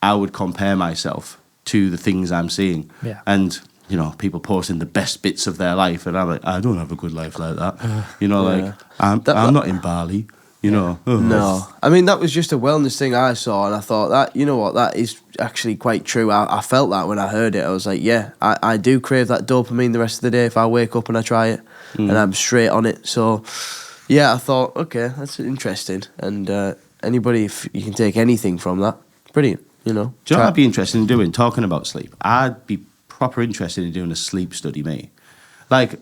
I would compare myself to the things I'm seeing. Yeah. And, you know, people posting the best bits of their life, and I'm like, I don't have a good life like that. I'm not in Bali, you know. No. I mean, that was just a wellness thing I saw, and I thought that, you know what, that is actually quite true. I felt that when I heard it. I was like, yeah, I do crave that dopamine the rest of the day if I wake up and I try it, and I'm straight on it. So, yeah, I thought, okay, that's interesting. And anybody, if you can take anything from that, brilliant, you know. Do you know what I'd be interested in doing, talking about sleep? I'd be proper interested in doing a sleep study, mate. Like,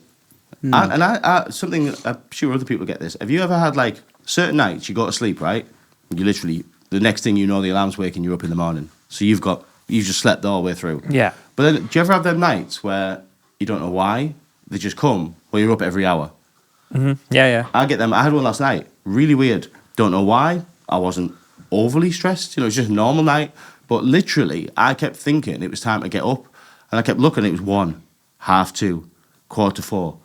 something, I'm sure other people get this. Have you ever had, like, certain nights you go to sleep, right? You literally, the next thing you know, the alarm's waking you up in the morning. So you've just slept the whole way through. Yeah. But then, do you ever have them nights where you don't know why? They just come, where you're up every hour? Mm-hmm. Yeah. I get them. I had one last night. Really weird. Don't know why. I wasn't overly stressed. You know, it's just a normal night. But literally, I kept thinking it was time to get up. And I kept looking, it was 1, 2:30, 4:45,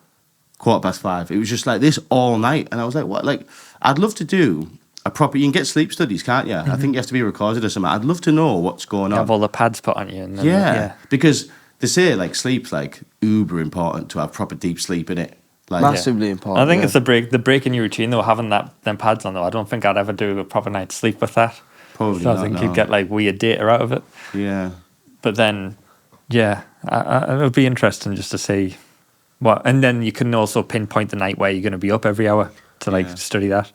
5:15. It was just like this all night. And I was like, what? Like, I'd love to do a proper, you can get sleep studies, can't you? I think you have to be recorded or something. I'd love to know what's going on. Have all the pads put on you. And then, yeah, because they say, like, sleep's, like, uber important to have proper deep sleep in it. Like, massively important. I think it's the break in your routine, though, having them pads on, though. I don't think I'd ever do a proper night's sleep with that. Probably so not, I think no. you'd get, like, weird data out of it. Yeah. But then, yeah, it would be interesting just to see what... And then you can also pinpoint the night where you're going to be up every hour to, like, study that.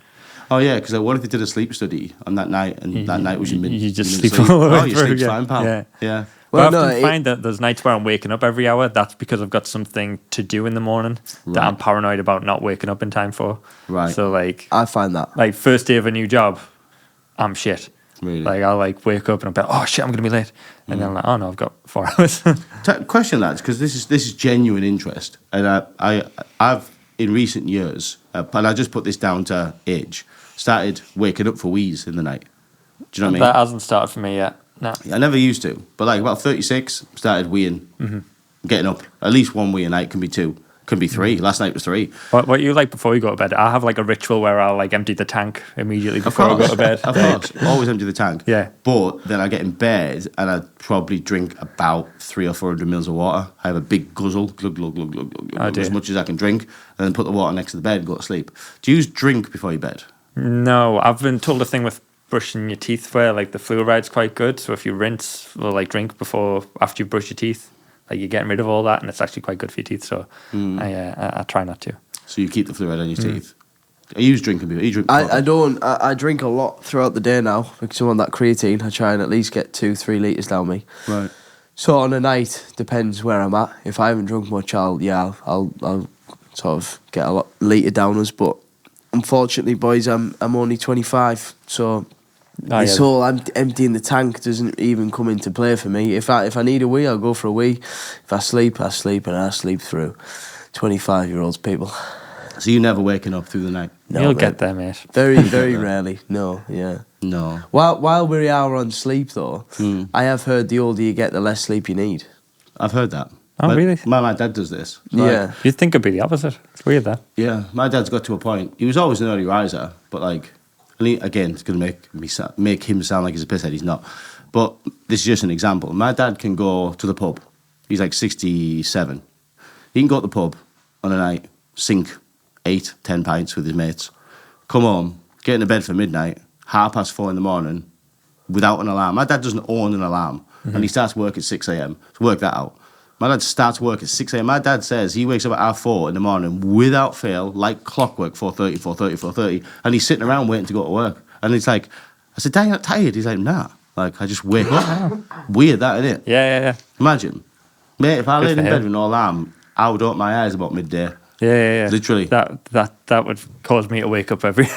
Oh, yeah, because what if they did a sleep study on that night, and that night was your You just sleep sleep all the way Oh, you through, sleep fine, pal. Yeah. Well, I often find that there's nights where I'm waking up every hour. That's because I've got something to do in the morning that I'm paranoid about not waking up in time for. Right. So, like... I find that. Like, first day of a new job, I'm shit. Really? Like, I'll, like, wake up and I'm like, oh, shit, I'm going to be late. And then I'm like, oh, no, I've got 4 hours. Question, lads, because this is genuine interest. And I've, in recent years, and I just put this down to age, started waking up for wheeze in the night. Do you know what I mean? That hasn't started for me yet. No. I never used to. But, like, about 36, started weeing. Getting up. At least 1 wee a night, can be 2. Can be 3. Last night was 3. What you like before you go to bed? I have, like, a ritual where I'll, like, empty the tank immediately before I go to bed. Of course. Always empty the tank. Yeah. But then I get in bed and I probably drink about 300 or 400 mils of water. I have a big guzzle, glug, glug, glug, glug, glug, glug, as much as I can drink, and then put the water next to the bed and go to sleep. Do you drink before you bed? No. I've been told a thing with brushing your teeth where, like, the fluoride's quite good. So if you rinse or, like, drink after you brush your teeth, like, you're getting rid of all that, and it's actually quite good for your teeth. So I try not to. So you keep the fluoride on your teeth. Are you drinking before? You drink before? I don't. I drink a lot throughout the day now because I'm on that creatine. I try and at least get 2-3 litres down me. Right. So on a night, depends where I'm at. If I haven't drunk much, I'll sort of get a lot litre downers. But unfortunately, boys, I'm only 25, so this whole emptying the tank doesn't even come into play for me. If I need a wee, I'll go for a wee. If I sleep, and I sleep through. 25-year-olds, people. So you never waking up through the night? No, You'll get there, mate. Very, very rarely. No, yeah. No. While we are on sleep, though, I have heard the older you get, the less sleep you need. I've heard that. Oh, really? My dad does this. Yeah. You'd think it'd be the opposite. It's weird, that. Yeah, my dad's got to a point. He was always an early riser, but, like, again, it's going to make him sound like he's a pisshead. He's not. But this is just an example. My dad can go to the pub. He's like 67. He can go to the pub on a night, sink 8-10 pints with his mates, come home, get into bed for midnight, 4:30 in the morning, without an alarm. My dad doesn't own an alarm, and he starts work at 6 a.m. So work that out. My dad starts work at 6 a.m. My dad says he wakes up at 4:30 in the morning without fail, like clockwork, 4:30, and he's sitting around waiting to go to work. And he's like, I said, Dad, you're not tired? He's like, nah. Like, I just wake up. Weird, that, isn't it? Yeah. Imagine. Mate, if I laid in bed with no alarm, I would open my eyes about midday. Yeah. Literally. That would cause me to wake up every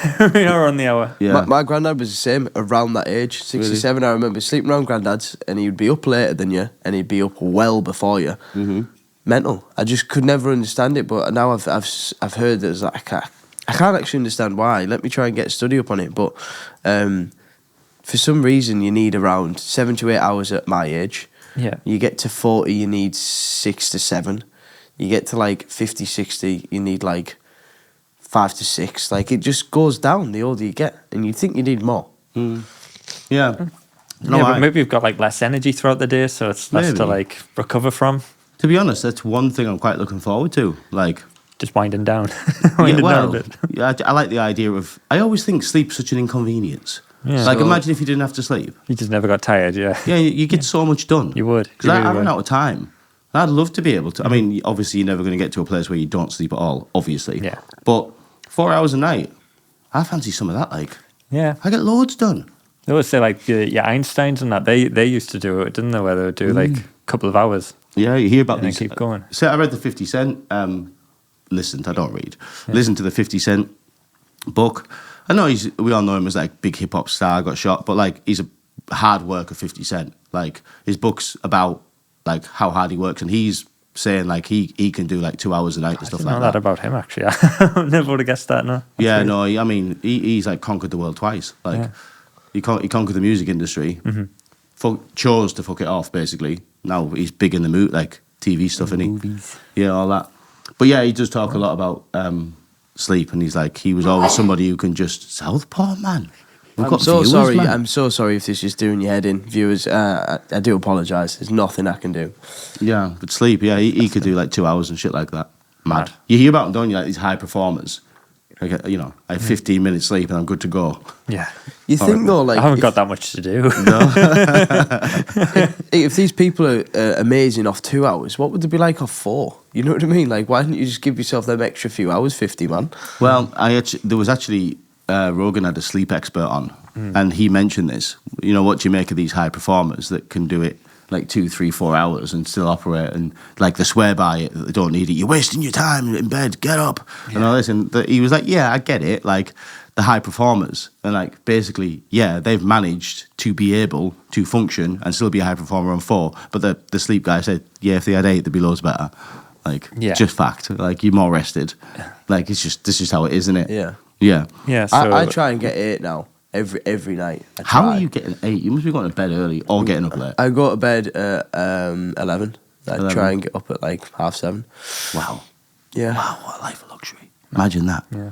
hour on the hour. Yeah. My granddad was the same around that age, 67. Really? I remember sleeping around granddad's, and he would be up later than you, and he'd be up well before you. Mm-hmm. Mental. I just could never understand it, but now I've heard that like, I can't actually understand why. Let me try and get a study up on it, but for some reason you need around 7 to 8 hours at my age. Yeah. You get to 40, you need 6 to 7. You get to like 50, 60, you need like 5 to 6. Like it just goes down the older you get, and you think you need more. Yeah. No, Yeah, but maybe you've got like less energy throughout the day, so it's less to like recover from. To be honest, that's one thing I'm quite looking forward to. Like Just winding down. down a bit. Yeah, I like the idea of. I always think sleep's such an inconvenience. Yeah. Like imagine if you didn't have to sleep. You just never got tired, yeah. Yeah, you get so much done. You would. Because I run out of time. I'd love to be able to. I mean, obviously, you're never going to get to a place where you don't sleep at all, obviously. Yeah. But 4 hours a night, I fancy some of that. Like, Yeah. I get loads done. They always say like your Einsteins and that, they used to do it, didn't they? Where they would do like a couple of hours. Yeah, you hear about And then these. keep going. So I read the 50 Cent. Listened, I don't read. Listened to the 50 Cent book. I know we all know him as like big hip hop star, got shot, but like he's a hard worker, 50 Cent. Like his book's about like how hard he works, and he's saying like he can do like 2 hours a night and stuff like I that. know that about him actually. I never would have guessed that. No. Yeah, no, I mean he's like conquered the world twice. Like he conquered the music industry. Chose to fuck it off basically. Now he's big in the mood, like TV stuff, and Movies. yeah, all that. But yeah, he does talk a lot about sleep, and he's like he was always somebody who can just Southpaw man. I'm so sorry. I'm so sorry if this is doing your head in, viewers. I do apologise. There's nothing I can do. Yeah, but sleep. Yeah, he could do like 2 hours and shit like that. Mad. You hear about them, don't you? Like these high performers. Like I have 15 minutes sleep and I'm good to go. Yeah. You think though, like I haven't got that much to do. if these people are amazing off 2 hours, what would they be like off 4? You know what I mean? Like, why didn't you just give yourself them extra few hours, 50 man? Well, there was actually Rogan had a sleep expert on, and he mentioned this. You know, what do you make of these high performers that can do it like 2, 3, 4 hours and still operate, and like they swear by it, that they don't need it. You're wasting your time in bed. Get up and all this. And he was like, "Yeah, I get it." Like the high performers, and like basically, yeah, they've managed to be able to function and still be a high performer on 4. But the sleep guy said, "Yeah, if they had 8, they'd be loads better." Like, just fact. Like you're more rested. Like this is just how it is, isn't it? Yeah. Yeah. Yeah. So I try and get 8 now. Every night. How are you getting 8? You must be going to bed early or getting up late. I go to bed at 11. I try and get up at like 7:30. Wow. Yeah. Wow, what a life of luxury. Imagine that. Yeah.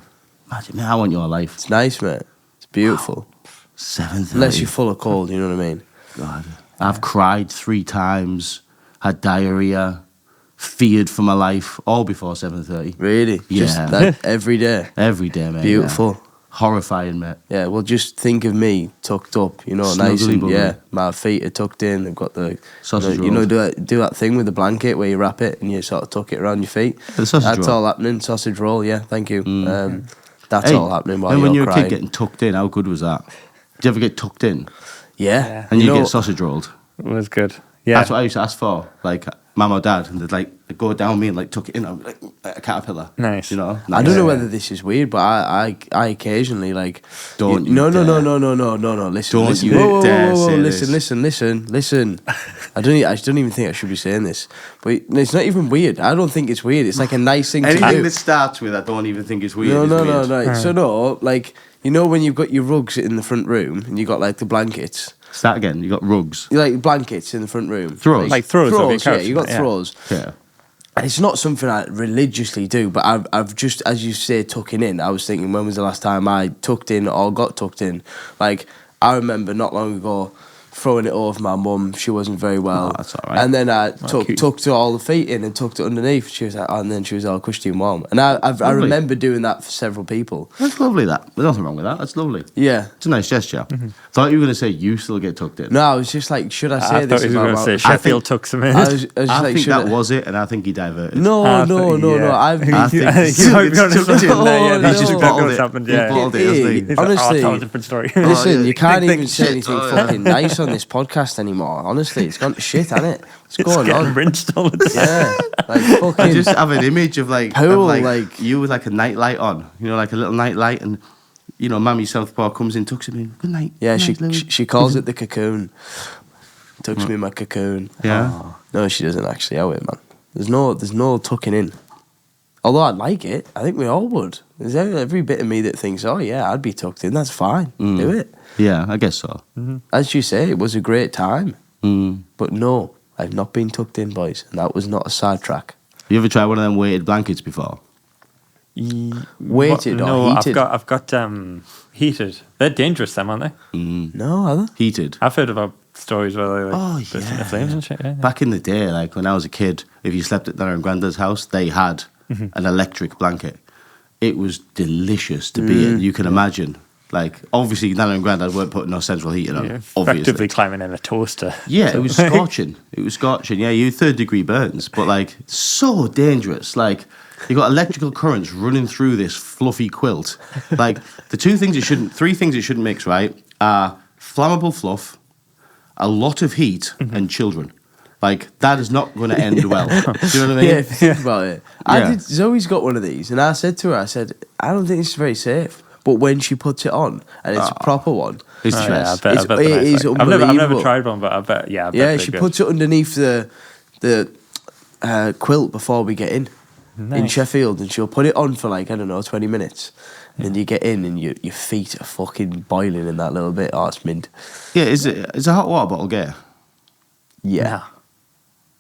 Imagine, man, I want your life. It's nice, mate. It's beautiful. 7:30. Unless you're full of cold, you know what I mean? God. I've cried 3 times, had diarrhea, feared for my life, all before 7:30. Really? Yeah. Just that every day? Every day, mate. Beautiful. Yeah. Horrifying, mate. Yeah, well, just think of me tucked up, you know, nice Snuggly and, buggy. yeah, my feet are tucked in, I've got the, Sausage you know, rolls. do that thing with the blanket where you wrap it and you sort of tuck it around your feet. The sausage That's roll. all happening, sausage roll, yeah, thank you. That's Hey, all happening while and when you're you're a crying. kid getting tucked in, how good was that? Did you ever get tucked in? Yeah. And you know, get sausage rolled? it was good. Yeah. That's what I used to ask for. Like, mum or dad, and they'd like go down me and like tuck it in. I'd be like a caterpillar. Nice. You know? I don't know whether this is weird, but I occasionally like. Don't you No. dare. Listen. Don't listen. you Whoa, dare say listen, this. listen. I don't even think I should be saying this, but it's not even weird. I don't think it's weird. It's like a nice thing to Anything do. that starts with I don't even think it's weird. No, is weird. no. So no, like you know when you've got your rugs in the front room and you got like the blankets. Start again. You got rugs. You like blankets in the front room. Throws. Like throws over your Throws, yeah. couch, You got yeah. throws. Yeah. And it's not something I religiously do, but I've just, as you say, tucking in. I was thinking, when was the last time I tucked in or got tucked in? Like, I remember not long ago throwing it over my mum. She wasn't very well. Oh, that's all right. And then I cute. tucked all the feet in and tucked it underneath. She was like, and then she was all cushy and warm. And I remember doing that for several people. That's lovely, that. There's nothing wrong with that. That's lovely. Yeah. It's a nice gesture. Thought you were going to say you still get tucked in. No, I was just like, should I say I this? thought you were going to say I Sheffield took some in. I was just I like, think should that I? was it, and I think he diverted. No. I think You might be honest tucked in there, yeah. No, That's no. just bottled what's it. happened, He yeah. bottled it, hasn't he? He's like, Honestly. that was a different story. Listen, you can't Big even say shit. anything fucking nice on this podcast anymore. Honestly, it's gone to shit, hasn't it? What's going Getting on? rinsed all the time. Yeah, like I fucking. just have an image of like, Pool, like- you with like a night light on, you know, like a little night light, and you know, Mammy Southpaw comes in, tucks me in. Good night. Yeah, Good night, Louis." she calls it the cocoon. Tucks me in my cocoon. Yeah. Oh. No, she doesn't actually. Oh wait, man. There's no tucking in. Although I'd like it, I think we all would. There's every bit of me that thinks, oh yeah, I'd be tucked in. That's fine. Do it. Yeah, I guess so. As you say, it was a great time. But no, I've not been tucked in, boys, and that was not a sidetrack. Have you ever tried one of them weighted blankets before? Weighted or heated? I've got heated. They're dangerous, them, aren't they? No, are they? Heated. I've heard about stories where they burst yeah. into flames and shit. Yeah. Back in the day, like when I was a kid, if you slept at Nana and Grandad's house, they had an electric blanket. It was delicious to be in. You can imagine. Like, obviously, Nana and Grandad weren't putting no central heating on. Obviously, effectively climbing in a toaster. Yeah, it was scorching. It was scorching. Yeah, you 3rd-degree burns, but like so dangerous. Like you got electrical currents running through this fluffy quilt. Like three things it shouldn't mix, right? Are flammable fluff, a lot of heat, and children. Like that is not going to end well. Do you know what I mean? Yeah, if you think about it. Zoe's got one of these, and I said to her, I don't think it's very safe. But when she puts it on, and it's a proper one, it's I bet it is I've unbelievable. never tried one, but I bet, I bet she puts it underneath the quilt before we get in Sheffield, and she'll put it on for like, I don't know, 20 minutes. And then you get in, and your feet are fucking boiling in that little bit. Oh, it's mint. Yeah, is a hot water bottle gay? Yeah.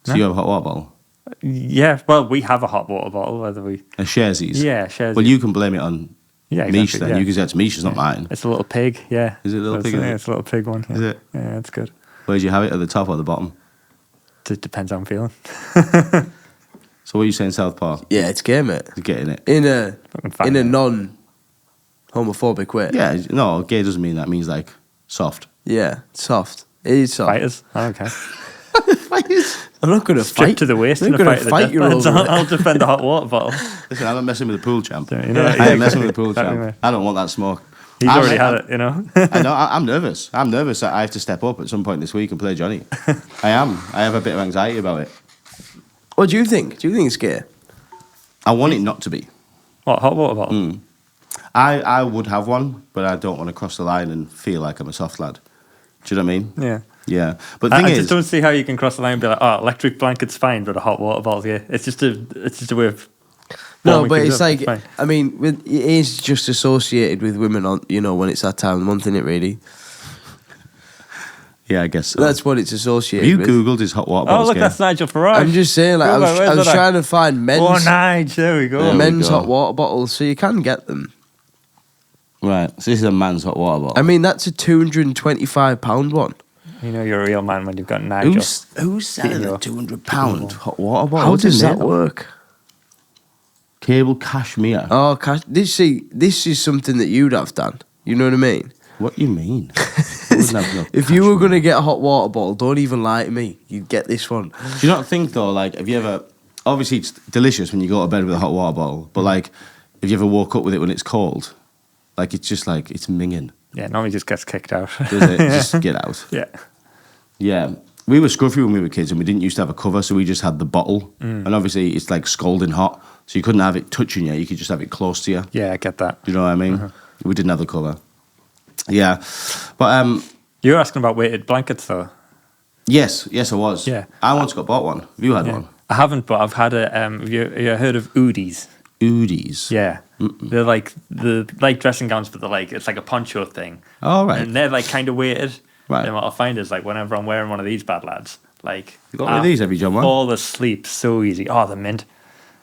So you have a hot water bottle? Yeah, well, we have a hot water bottle, whether we... A Sharesies? Yeah, Sharesies. Well, you can blame it on Mish then. Yeah. You can say it's Mish, it's not mine. It's a little pig, yeah. Is it a little pig? Yeah, it's a little pig one. Yeah. Is it? Yeah, it's good. Where do you have it, at the top or the bottom? It depends how I'm feeling. So what are you saying, Southpaw? Yeah, it's gay, mate. You're getting it? In a non-homophobic way. Yeah, no, gay doesn't mean that. It means like soft. Yeah, soft. It is soft. Fighters? I don't care. I'm not going to Stripped fight. to the waist I'm in a not fight going to fight you over it. I'll defend the hot water bottle. Listen, I'm not messing with the pool champ. You know, I ain't messing with the pool exactly, champ. mate. I don't want that smoke. He's already had it, you know. I know. I'm nervous. I'm nervous that I have to step up at some point this week and play Jonny. I am. I have a bit of anxiety about it. What do you think? Do you think it's gay? I want it not to be. What, hot water bottle? I would have one, but I don't want to cross the line and feel like I'm a soft lad. Do you know what I mean? Yeah. Yeah. But the thing I is, just don't see how you can cross the line and be like, oh, electric blanket's fine, but a hot water bottle's yeah. It's just a way of... No, but it's like, fine. I mean, it is just associated with women on, when it's that time of the month, isn't it, really? yeah, I guess so. That's what it's associated Have you with. Googled his hot water Oh, bottles? look, that's Nigel Farage. I'm just saying, like, I was trying to find men's... Oh, Nige, there we go. There we men's go. hot water bottles, so you can get them. Right, so this is a man's hot water bottle. I mean, that's a £225 one. You know you're a real man when you've got Nigel. Who's selling a £200 hot water bottle? How What's does in that there? work? Cable cashmere. Oh, this is something that you'd have done. You know what I mean? What do you mean? I wouldn't have no If you were going to get a hot water bottle, don't even lie to me. You'd get this one. Do you not think though, like, have you ever... Obviously, it's delicious when you go to bed with a hot water bottle, but like, have you ever woke up with it when it's cold? Like, it's just like, it's minging. Yeah, normally just gets kicked out. Does it? Just get out. Yeah. Yeah. We were scruffy when we were kids and we didn't used to have a cover, so we just had the bottle. And obviously, it's like scalding hot, so you couldn't have it touching you, you could just have it close to you. Yeah, I get that. Do you know what I mean? We didn't have the cover. Yeah. But, You were asking about weighted blankets, though. yes, I was. Yeah. I once got bought one. Have you had one? I haven't, but I've had a... have you heard of Oodies? Oodies. Yeah. They're like dressing gowns, but they're like, it's like a poncho thing. Oh, right. And they're like kind of weighted. Right. And what I find is like whenever I'm wearing one of these bad lads, like... You got one of these, have you, John? Fall asleep so easy. Oh, the mint.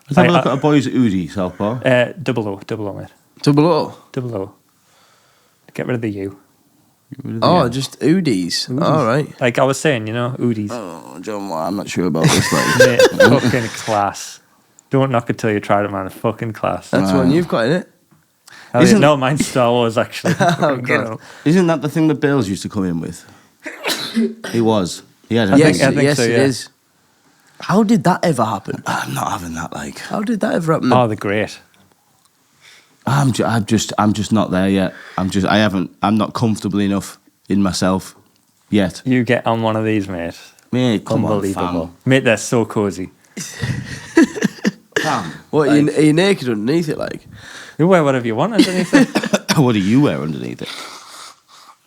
Let's have a look at a boy's Oodie, Southpaw. Double O, mate. Double O. Double O. Get rid of the U. Oh, just Oodies. All right. Like I was saying, Oodies. Oh, John, well, I'm not sure about this. Like. Mate, fucking class. Don't knock it till you tried it, man. Fucking class. That's one you've got in it. No, mine's Star Wars, actually. God. Isn't that the thing that Bales used to come in with? He was. He had a Yes, thing. I think yes, so, it yeah. is. How did that ever happen? I'm not having that. Like, How did that ever happen? Oh, they're great. I'm just not there yet. I'm not comfortable enough in myself yet. You get on one of these, mate. Mate, come on, Unbelievable. fam. Mate, they're so cozy. Fam. What, are you naked underneath it, like? You wear whatever you want underneath it. What do you wear underneath it?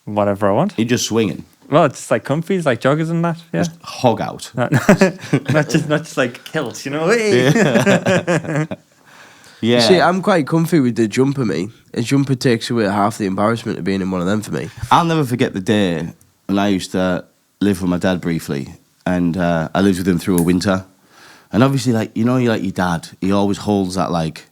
Whatever I want. You're just swinging. Well, it's like comfies, like joggers and that. Yeah. Just hog out. not just like kilts, Hey. Yeah. See, I'm quite comfy with the jumper, me. A jumper takes away half the embarrassment of being in one of them for me. I'll never forget the day when I used to live with my dad briefly, and I lived with him through a winter. And obviously, like, you know, like your dad, he always holds that, like,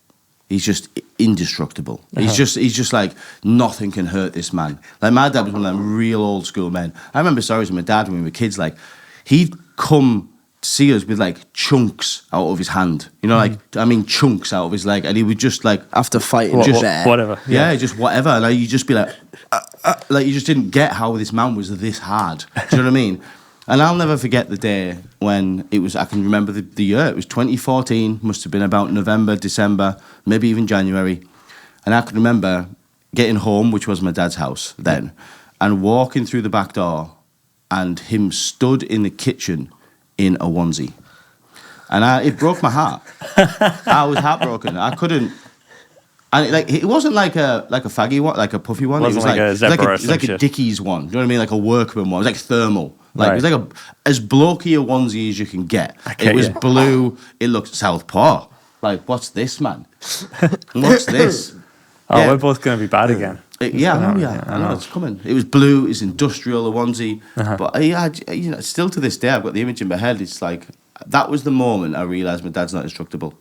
he's just indestructible. He's just like, nothing can hurt this man. Like, my dad was one of them real old school men. I remember stories of my dad when we were kids, like, he'd come see us with, like, chunks out of his hand. You know, like, I mean, chunks out of his leg. And he would just, like... After fighting whatever. Yeah, just whatever. And like, you'd just be like... like, you just didn't get how this man was this hard. Do you know what I mean? And I'll never forget the day when it was, I can remember the year, it was 2014, must have been about November, December, maybe even January. And I can remember getting home, which was my dad's house then, and walking through the back door and him stood in the kitchen in a onesie. And it broke my heart. I was heartbroken. I couldn't... And it wasn't like a faggy one, like a puffy one. It was like a zebra. It was like a Dickies one. Do you know what I mean? Like a workman one. It was like thermal. Like Right. it was like as blokey a onesie as you can get. Okay, it was yeah. blue. It looked Southpaw. Like, what's this, man? What's this? Oh, Yeah. we're both going to be bad again. I know it's coming. It was blue. It's industrial, a onesie. But you know, still to this day, I've got the image in my head. It's like that was the moment I realised my dad's not indestructible.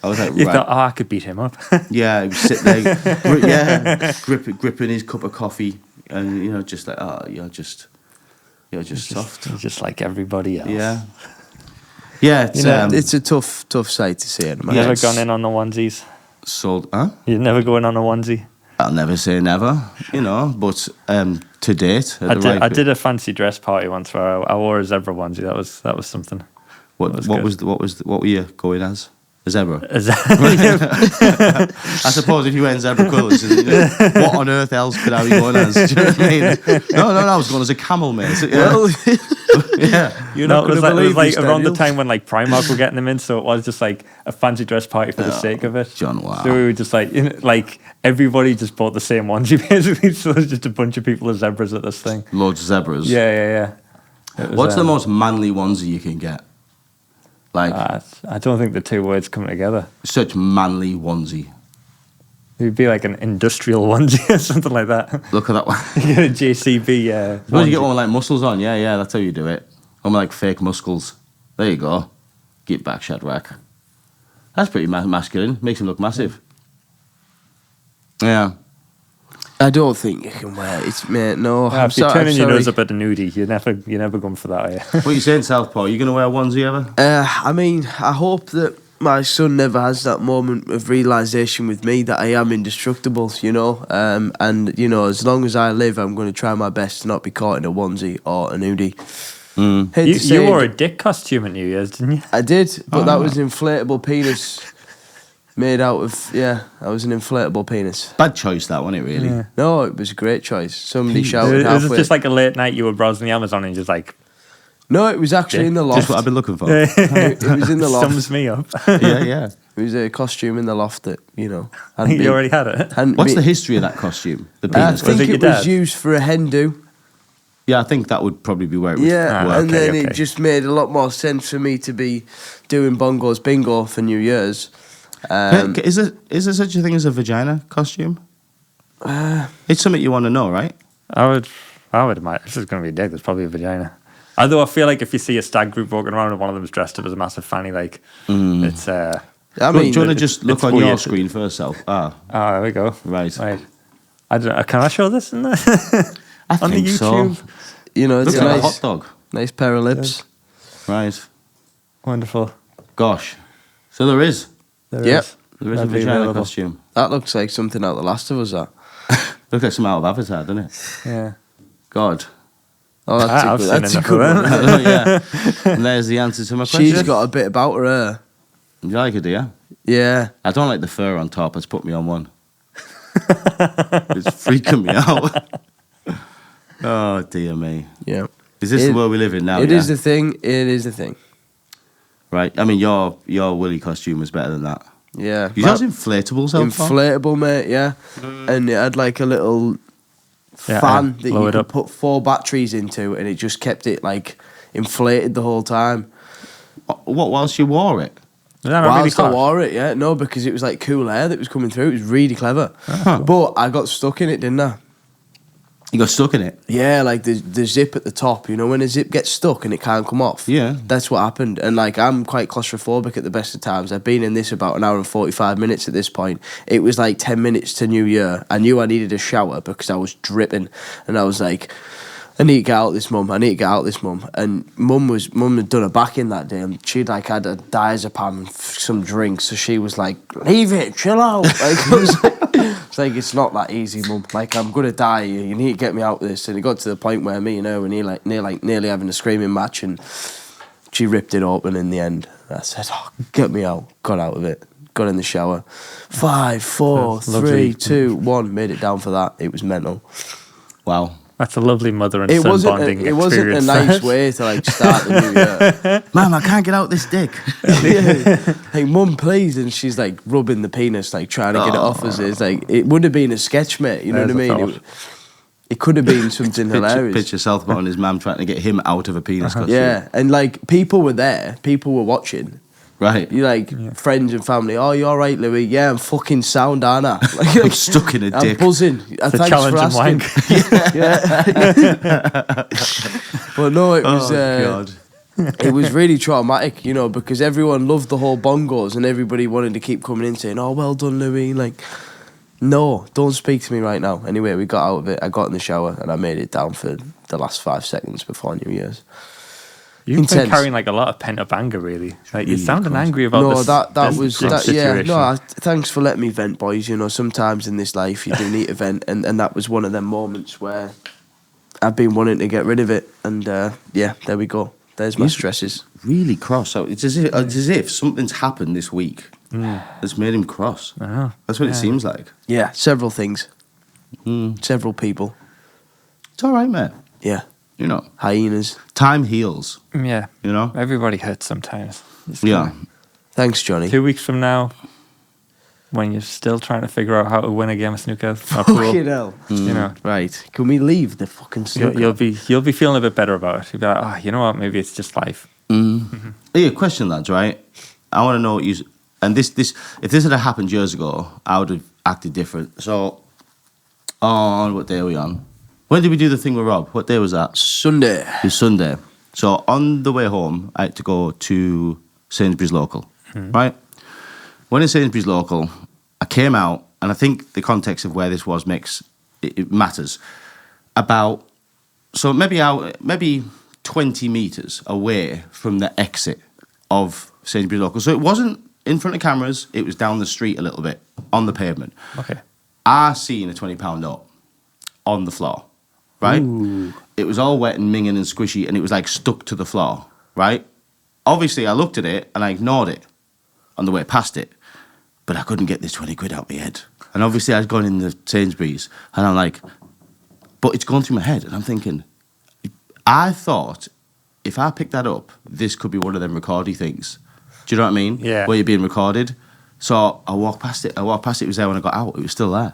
I was like, You right. thought, I could beat him up. Yeah, he was sitting there, gripping his cup of coffee, and you know, just like, oh, you're just soft. He's just like everybody else. Yeah. It's a tough sight to see. You never gone in on the onesies? Sold, huh? You'd never go in on a onesie? I'll never say never, you know, but to date, I did a fancy dress party once where I wore a zebra onesie. That was something. What were you going as? A zebra. A zebra. I suppose if you went zebra colours, what on earth else could I be going as? Do you know what I mean? No, I was going as a camel, mate. Yeah. Well, Yeah. you're not going to it was believe like this, around the Daniel. time when like Primark were getting them in, so it was just like a fancy dress party for the sake of it. John, wow. So we were just like, like everybody just bought the same onesie basically. So there's just a bunch of people as zebras at this thing. Loads of zebras. Yeah. It was, What's the most manly onesie you can get? Like, I don't think the two words come together. such manly onesie. It'd be like an industrial onesie or something like that. Look at that one. You get a JCB. Suppose you get one with like muscles on. Yeah, that's how you do it. One with like fake muscles. There you go. Get back, Shadrach. That's pretty masculine. Makes him look massive. Yeah. I don't think you can wear it, mate. No, If you're turning your nose up at the nudie, you're never going for that, are you? What are you saying, Southpaw? Are you going to wear a onesie ever? I mean, I hope that my son never has that moment of realisation with me that I am indestructible, you know. And, you know, as long as I live, I'm going to try my best to not be caught in a onesie or a nudie. You wore a dick costume at New Year's, didn't you? I did, but that was an inflatable penis made out of, I was an inflatable penis. Bad choice, that wasn't it, really? Yeah. No, it was a great choice. Somebody shouted It was halfway. just like a late night, you were browsing the Amazon and just like... No, it was actually in the loft. Just what I've been looking for. It was in the loft. Sums me up. Yeah. It was a costume in the loft that, you know... I think you already had it. What's the history of that costume? The I penis think it your it was dad? used for a hen do. Yeah, I think that would probably be where it was. Yeah, and okay, then okay. it just made a lot more sense for me to be doing Bongo's Bingo for New Year's. Is there such a thing as a vagina costume? It's something you want to know, right? I would imagine. This is going to be a dick. There's probably a vagina. Although I feel like if you see a stag group walking around and one of them's dressed up as a massive fanny, like, it's... I Do mean, you want to just look it's on your weird. screen first, Self? Oh, there we go. Right. I don't know. Can I show this in there? I On the think so. YouTube? you know, it's Looks a like a nice, hot dog. nice pair of lips. Right. Wonderful. Gosh. So there is. There Yep. is. There is a Readily vagina available. costume. That looks like something out of The Last of Us, that. Looks like some out of Avatar, doesn't it? Yeah. God. Oh, that's I've a seen good, that's a enough good of one. Oh, yeah. And there's the answer to my question. She's got a bit about her. You like it, do you? Yeah. I don't like the fur on top. It's put me on one. It's freaking me out. Oh, dear me. Yeah. Is this the world we live in now? It yeah? is the thing. It is the thing. Right. I mean, your Willy costume was better than that. Yeah. Yours inflatable, so far? Inflatable, mate, yeah. And it had like a little fan that blow you it could up. put 4 batteries into, and it just kept it like inflated the whole time. What, whilst you wore it? Is that not really Whilst I hot? wore it, yeah. No, because it was like cool air that was coming through. It was really clever. But I got stuck in it, didn't I? You got stuck in it? Yeah, like the zip at the top, you know, when a zip gets stuck and it can't come off. Yeah. That's what happened. And like, I'm quite claustrophobic at the best of times. I've been in this about an hour and 45 minutes at this point. It was like 10 minutes to New Year. I knew I needed a shower because I was dripping. And I was like, I need to get out this, Mum. I need to get out this, Mum. And Mum had done a back in that day, and she'd like had a diazepam and some drinks, so she was like, leave it, chill out. Like, it's like, it's not that easy, Mum. Like, I'm gonna die. You need to get me out of this. And it got to the point where me and her were nearly having a screaming match, and she ripped it open in the end. I said, oh, get me out. Got out of it. Got in the shower. 5, 4, 3, 2, 1. Made it down for that. It was mental. Wow. That's a lovely mother and son bonding experience. It wasn't a nice way to like start the new year. Mum, I can't get out this dick. Yeah. Like, Mum, please. And she's like rubbing the penis, like trying to get it off us. It's like, it would have been a sketch, mate. You know what I mean? It could have been something hilarious. Picture Southpaw and his mum trying to get him out of a penis costume. Yeah. And like, people were there. People were watching. Right. You like friends and family. Oh, you all right, Louis? Yeah, I'm fucking sound, aren't I? Like, I'm stuck in a dick. I'm buzzing. The challenge and wank. But no, it was. God. It was really traumatic, you know, because everyone loved the whole bongos and everybody wanted to keep coming in saying, "Oh, well done, Louis." Like, no, don't speak to me right now. Anyway, we got out of it. I got in the shower and I made it down for the last 5 seconds before New Year's. You've been carrying like a lot of pent up anger, really. Like, you're sounding angry about this. No, that was situation. yeah. No, thanks for letting me vent, boys. You know, sometimes in this life you do need to vent, and that was one of them moments where I've been wanting to get rid of it, and yeah, there we go. There's my stresses. Really cross. So it's as if something's happened this week that's made him cross. That's what it seems like. Yeah, several things. Several people. It's all right, mate. Yeah. You know, hyenas. Time heals. Yeah. You know? Everybody hurts sometimes. Yeah. Thanks, Jonny. 2 weeks from now, when you're still trying to figure out how to win a game of snooker. Fucking hell. You know. Right. Can we leave the fucking snooker? You'll be feeling a bit better about it. You'll be like, oh, you know what? Maybe it's just life. Yeah, question, lads, right? I want to know what you... And this, if this had happened years ago, I would have acted different. So, on what day are we on? When did we do the thing with Rob? What day was that? Sunday. It was Sunday. So on the way home, I had to go to Sainsbury's Local, right? When in Sainsbury's Local, I came out, and I think the context of where this was it matters. So maybe 20 metres away from the exit of Sainsbury's Local. So it wasn't in front of cameras, it was down the street a little bit, on the pavement. Okay. I seen a £20 note on the floor. Right? Ooh. It was all wet and minging and squishy, and it was like stuck to the floor, right? Obviously, I looked at it and I ignored it on the way past it, but I couldn't get this 20 quid out of my head. And obviously, I'd gone in the Sainsbury's, and I'm like, but it's gone through my head, and I'm thinking, I thought if I picked that up, this could be one of them recordy things. Do you know what I mean? Yeah. Where you're being recorded. So I walked past it. It was there when I got out. It was still there.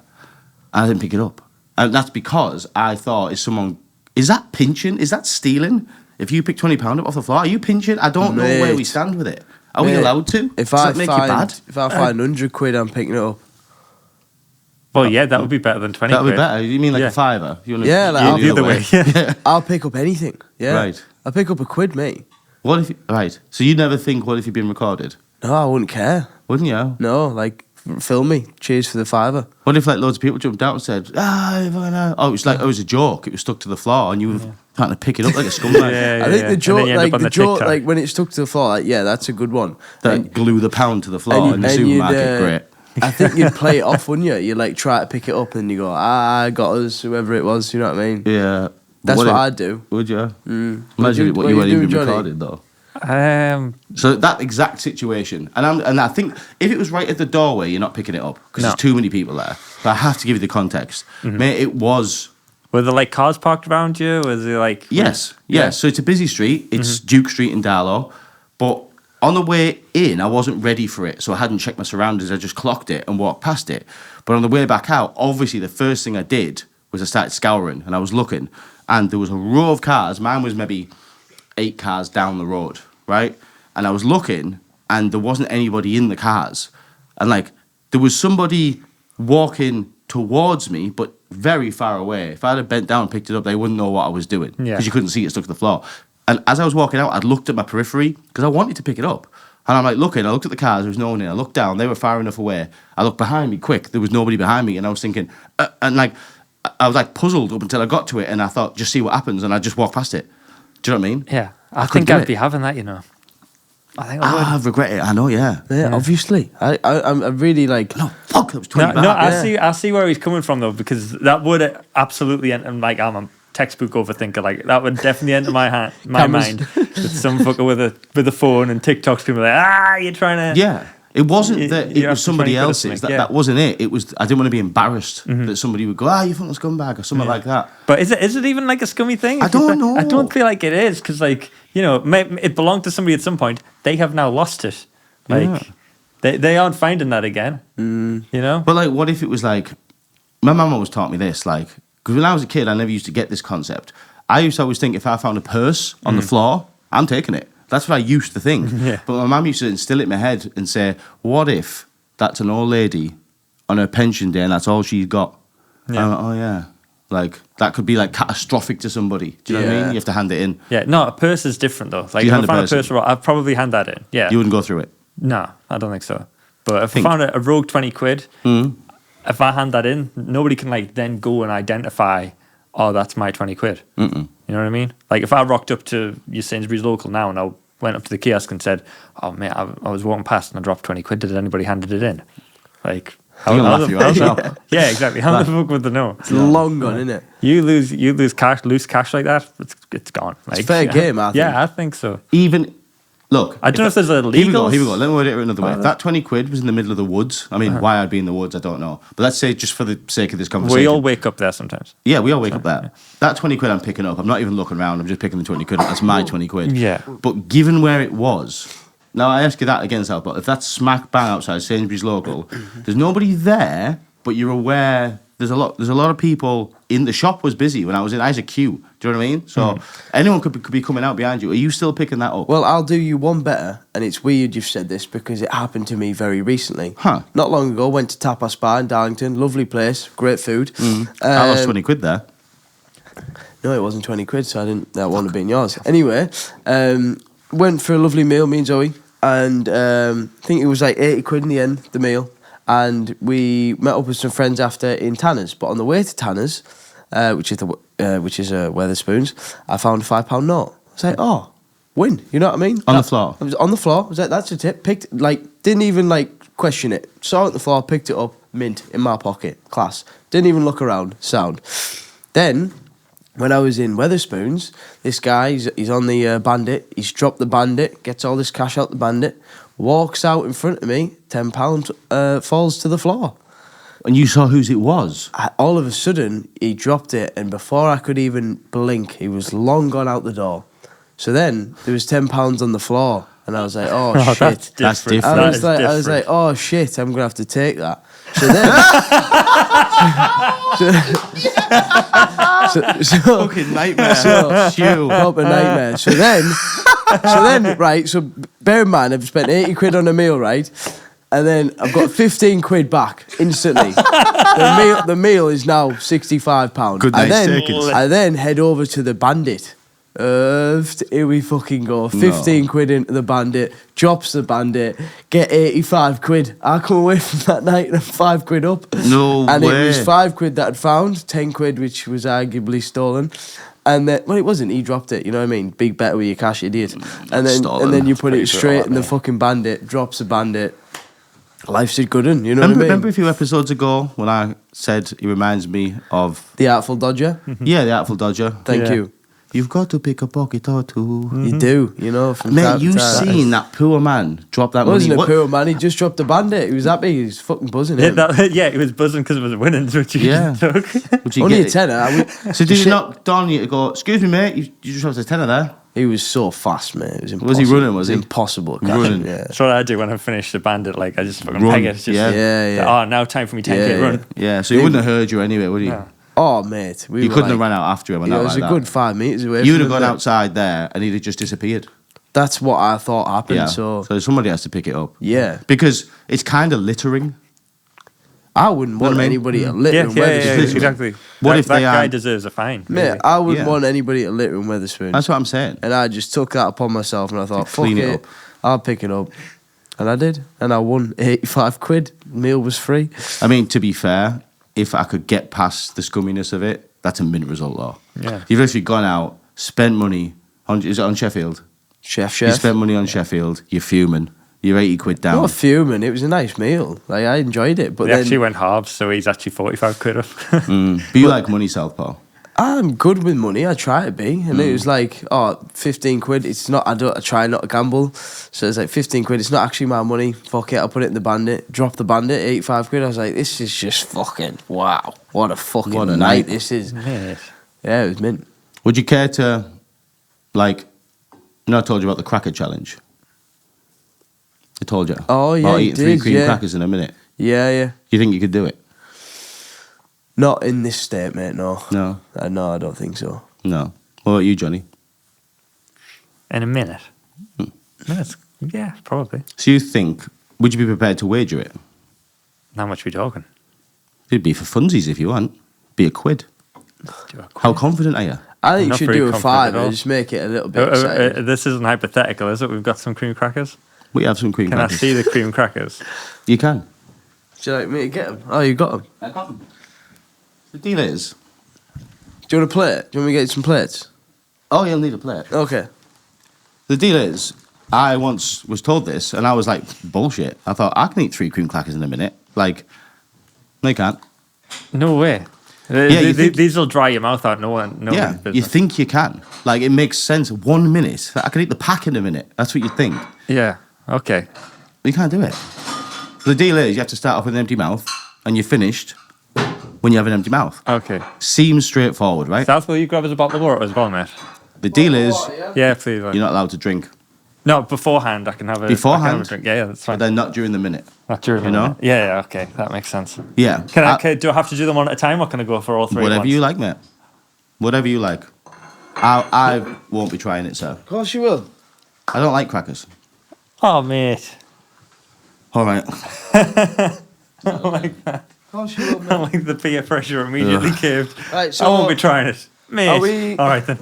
I didn't pick it up. And that's because I thought, is that pinching? Is that stealing? If you pick £20 up off the floor, are you pinching? I don't know where we stand with it. Are we allowed to? Does that make you bad? If I find 100 quid, I'm picking it up. Well, yeah, that would be better than 20 That would quid. be better. You mean like a fiver? Yeah, like the other way. Yeah. I'll pick up anything. Yeah. Right. I'll pick up a quid, mate. What if... Right. So you never think, what if you've been recorded? No, I wouldn't care. Wouldn't you? No, like... Film me. Cheers for the fiver. What if like loads of people jumped out and said, it was like it was a joke. It was stuck to the floor, and you were trying to pick it up like a scumbag. I think the joke, like when it stuck to the floor, like that's a good one. That glue the pound to the floor in the supermarket. Great. I think you'd play it off, wouldn't you? You like try to pick it up, and you go, I got us, whoever it was. You know what I mean? Yeah. That's what I'd do. Would you? Imagine what you weren't even recorded though. So that exact situation, and I think if it was right at the doorway, you're not picking it up because there's too many people there. But I have to give you the context, mate. It was. Were there like cars parked around you? Was it like? Yes. So it's a busy street. It's Duke Street in Darlow, but on the way in, I wasn't ready for it, so I hadn't checked my surroundings. I just clocked it and walked past it. But on the way back out, obviously the first thing I did was I started scouring and I was looking, and there was a row of cars. Mine was maybe 8 cars down the road, right? And I was looking, and there wasn't anybody in the cars. And, like, there was somebody walking towards me, but very far away. If I'd have bent down and picked it up, they wouldn't know what I was doing because you couldn't see it stuck to the floor. And as I was walking out, I'd looked at my periphery because I wanted to pick it up. And I'm like looking, I looked at the cars, there was no one in. I looked down, they were far enough away. I looked behind me quick, there was nobody behind me. And I was thinking, and like, I was like puzzled up until I got to it. And I thought, just see what happens. And I just walked past it. Do you know what I mean? Yeah. I think I'd be having that, you know. I think I would. I've regretted it. I know, yeah. Yeah, obviously. I'm really like... No, fuck, it was 20 No, baht. I see where he's coming from, though, because that would absolutely enter, like, I'm a textbook overthinker, like, that would definitely enter my mind. With some fucker with a phone and TikTok's going to be like, you're trying to... Yeah. It wasn't that it was somebody else's. That wasn't it. It was I didn't want to be embarrassed that somebody would go, you fucking scumbag or something like that. But is it even like a scummy thing? I don't know. I don't feel like it is because, like, you know, it belonged to somebody at some point. They have now lost it. Like, they aren't finding that again. You know. But like, what if it was like, my mum always taught me this, like, because when I was a kid, I never used to get this concept. I used to always think if I found a purse on the floor, I'm taking it. That's what I used to think. But my mum used to instill it in my head and say, what if that's an old lady on her pension day and that's all she's got? Yeah. And I'm like, oh, yeah. Like, that could be, like, catastrophic to somebody. Do you know what I mean? You have to hand it in. Yeah, no, a purse is different, though. Like, if I found a purse, I'd probably hand that in. Yeah. You wouldn't go through it? No, I don't think so. But if I found a rogue 20 quid, if I hand that in, nobody can, like, then go and identify, oh, that's my 20 quid. You know what I mean? Like, if I rocked up to your Sainsbury's local now and I went up to the kiosk and said, oh, mate, I was walking past and I dropped 20 quid. Did anybody handed it in? Like, yeah, exactly. How the fuck would they know? It's long gone, isn't it? You lose loose cash like that, it's gone. Like, it's fair game, I think. Yeah, I think so. Even, look. I don't know if there's a legal... Here we go. Let me word it another way. If that 20 quid was in the middle of the woods, I mean, why I'd be in the woods, I don't know. But let's say, just for the sake of this conversation. We all wake up there sometimes. Yeah, we all wake up there. Yeah. That 20 quid I'm picking up, I'm not even looking around, I'm just picking the 20 quid up. That's my 20 quid. Yeah. But given where it was... Now, I ask you that again, Sal, but if that's smack bang outside Sainsbury's local, there's nobody there, but you're aware there's a lot of people in the shop was busy when I was in. I was a queue. Do you know what I mean? So anyone could be coming out behind you. Are you still picking that up? Well, I'll do you one better, and it's weird you've said this because it happened to me very recently. Not long ago, went to Tapas Bar in Darlington. Lovely place, great food. I lost 20 quid there. No, it wasn't 20 quid, so that wouldn't have been yours. Anyway, went for a lovely meal, me and Zoe, and I think it was like 80 quid in the end, the meal. And we met up with some friends after in Tanner's. But on the way to Tanner's, which is Wetherspoons, I found a £5 note. I was like, oh, win. You know what I mean? On the floor? I was on the floor. I was like, that's a tip. Didn't even question it. Saw it on the floor, picked it up, mint, in my pocket. Class. Didn't even look around. Sound. Then, when I was in Wetherspoons, this guy, he's on the bandit. He's dropped the bandit, gets all this cash out the bandit, walks out in front of me, £10 falls to the floor. And you saw whose it was? All of a sudden, he dropped it, and before I could even blink, he was long gone out the door. So then, there was £10 on the floor, and I was like, oh, shit. That's different. I was like, oh, shit, I'm going to have to take that. So then... fucking nightmare. Proper nightmare. So then, right, so bear in mind, I've spent 80 quid on a meal, right? And then I've got 15 quid back instantly. The meal is now £65. Good night, seconds. I then head over to the bandit. Here we fucking go. 15 quid into the bandit, drops the bandit, get 85 quid. I come away from that night and I'm 5 quid up. No and way. And it was 5 quid that I'd found, 10 quid which was arguably stolen. And then, well, it wasn't. He dropped it. You know what I mean? Big bet with your cash, idiot. And then you put it straight in the fucking bandit. Drops the bandit. Life's a good one. You know what I mean? Remember a few episodes ago when I said he reminds me of the Artful Dodger? Yeah, the Artful Dodger. Thank you. You've got to pick a pocket or two. You do, you know. Mate, you seen that poor man drop that money? Wasn't a poor man. He just dropped the bandit. He was happy. He was fucking buzzing. Yeah, he was buzzing because it was winning, which he took. Only a tenner. So did he knock down you to go, excuse me, mate, you just dropped a tenner there? He was so fast, mate. It was impossible. Was he running, was he? Impossible. Running. Yeah. That's what I do when I finish the bandit. Like, I just fucking peg it. Just, yeah. Oh, now time for me 10k run. Yeah, so he wouldn't have heard you anyway, would he? No. Oh, mate. You couldn't have run out after him. It was a good 5 meters away. You would have gone outside there and he'd have just disappeared. That's what I thought happened. Yeah. So somebody has to pick it up. Yeah. Because it's kind of littering. I wouldn't want anybody at Little Weatherspoon. Exactly. What if that they guy are? deserves a fine? Mate, Really. I wouldn't want anybody at Little Weatherspoon. That's what I'm saying. And I just took that upon myself and I thought, fuck clean it it, up. I'll pick it up. And I did. And I won 85 quid. Meal was free. I mean, to be fair, if I could get past the scumminess of it, that's a mint result, though. Yeah. You've literally gone out, spent money on. Is it on Sheffield? Chef. You spent money on Sheffield. You're fuming. You're 80 quid down. Not fuming. It was a nice meal. Like, I enjoyed it. But They then actually went halves, so he's actually 45 quid up. But you like money, Southpaw. I'm good with money. I try to be. And it was like, 15 quid. It's not, I try not to gamble. So it's like 15 quid. It's not actually my money. Fuck it. I'll put it in the bandit. Drop the bandit, 85 quid. I was like, this is just fucking, wow. What a fucking night this is. Yes. Yeah, it was mint. Would you care to, like, I told you about the cracker challenge. I told you. Oh, yeah, About you eating 3 did, cream yeah. crackers in a minute. Yeah. Do you think you could do it? Not in this state, mate, no. No. No, I don't think so. No. What about you, Johnny? In a minute. Minutes. Yeah, probably. So you think, would you be prepared to wager it? How much are we talking? It'd be for funsies if you want. Be a quid. How confident are you? I think you Not should very do a confident five at all. and just make it a little bit exciting. This isn't hypothetical, is it? We've got some cream crackers. We have some cream Can crackers. I see the cream crackers? You can. Do you like me to get them? Oh, you got them. I got them. The deal is... Do you want a plate? Do you want me to get you some plates? Oh, you'll need a plate. Okay. The deal is, I once was told this, and I was like, bullshit. I thought, I can eat 3 cream crackers in a minute. Like, no, you can't. No way. you think- These will dry your mouth out. No Yeah, you think you can. Like, it makes sense. 1 minute. I can eat the pack in a minute. That's what you think. Yeah. Okay. But you can't do it. The deal is, you have to start off with an empty mouth, and you're finished when you have an empty mouth. Okay. Seems straightforward, right? South, will you grab us a bottle of water as well, mate? The deal is, Yeah, please. you're not allowed to drink. No, beforehand I can have a Beforehand? I can have a drink. Yeah, that's fine. But then not during the minute. Not during you the know? minute. Yeah, okay, that makes sense. Yeah. Do I have to do them one at a time, or can I go for all three? Whatever at once? you like, mate. Whatever you like. I won't be trying it, sir. Of course you will. I don't like crackers. Oh, mate. All right. I like that. Of course you will, I like the peer pressure immediately caved. Right, so I won't be trying it. Mate. Are we- All right then.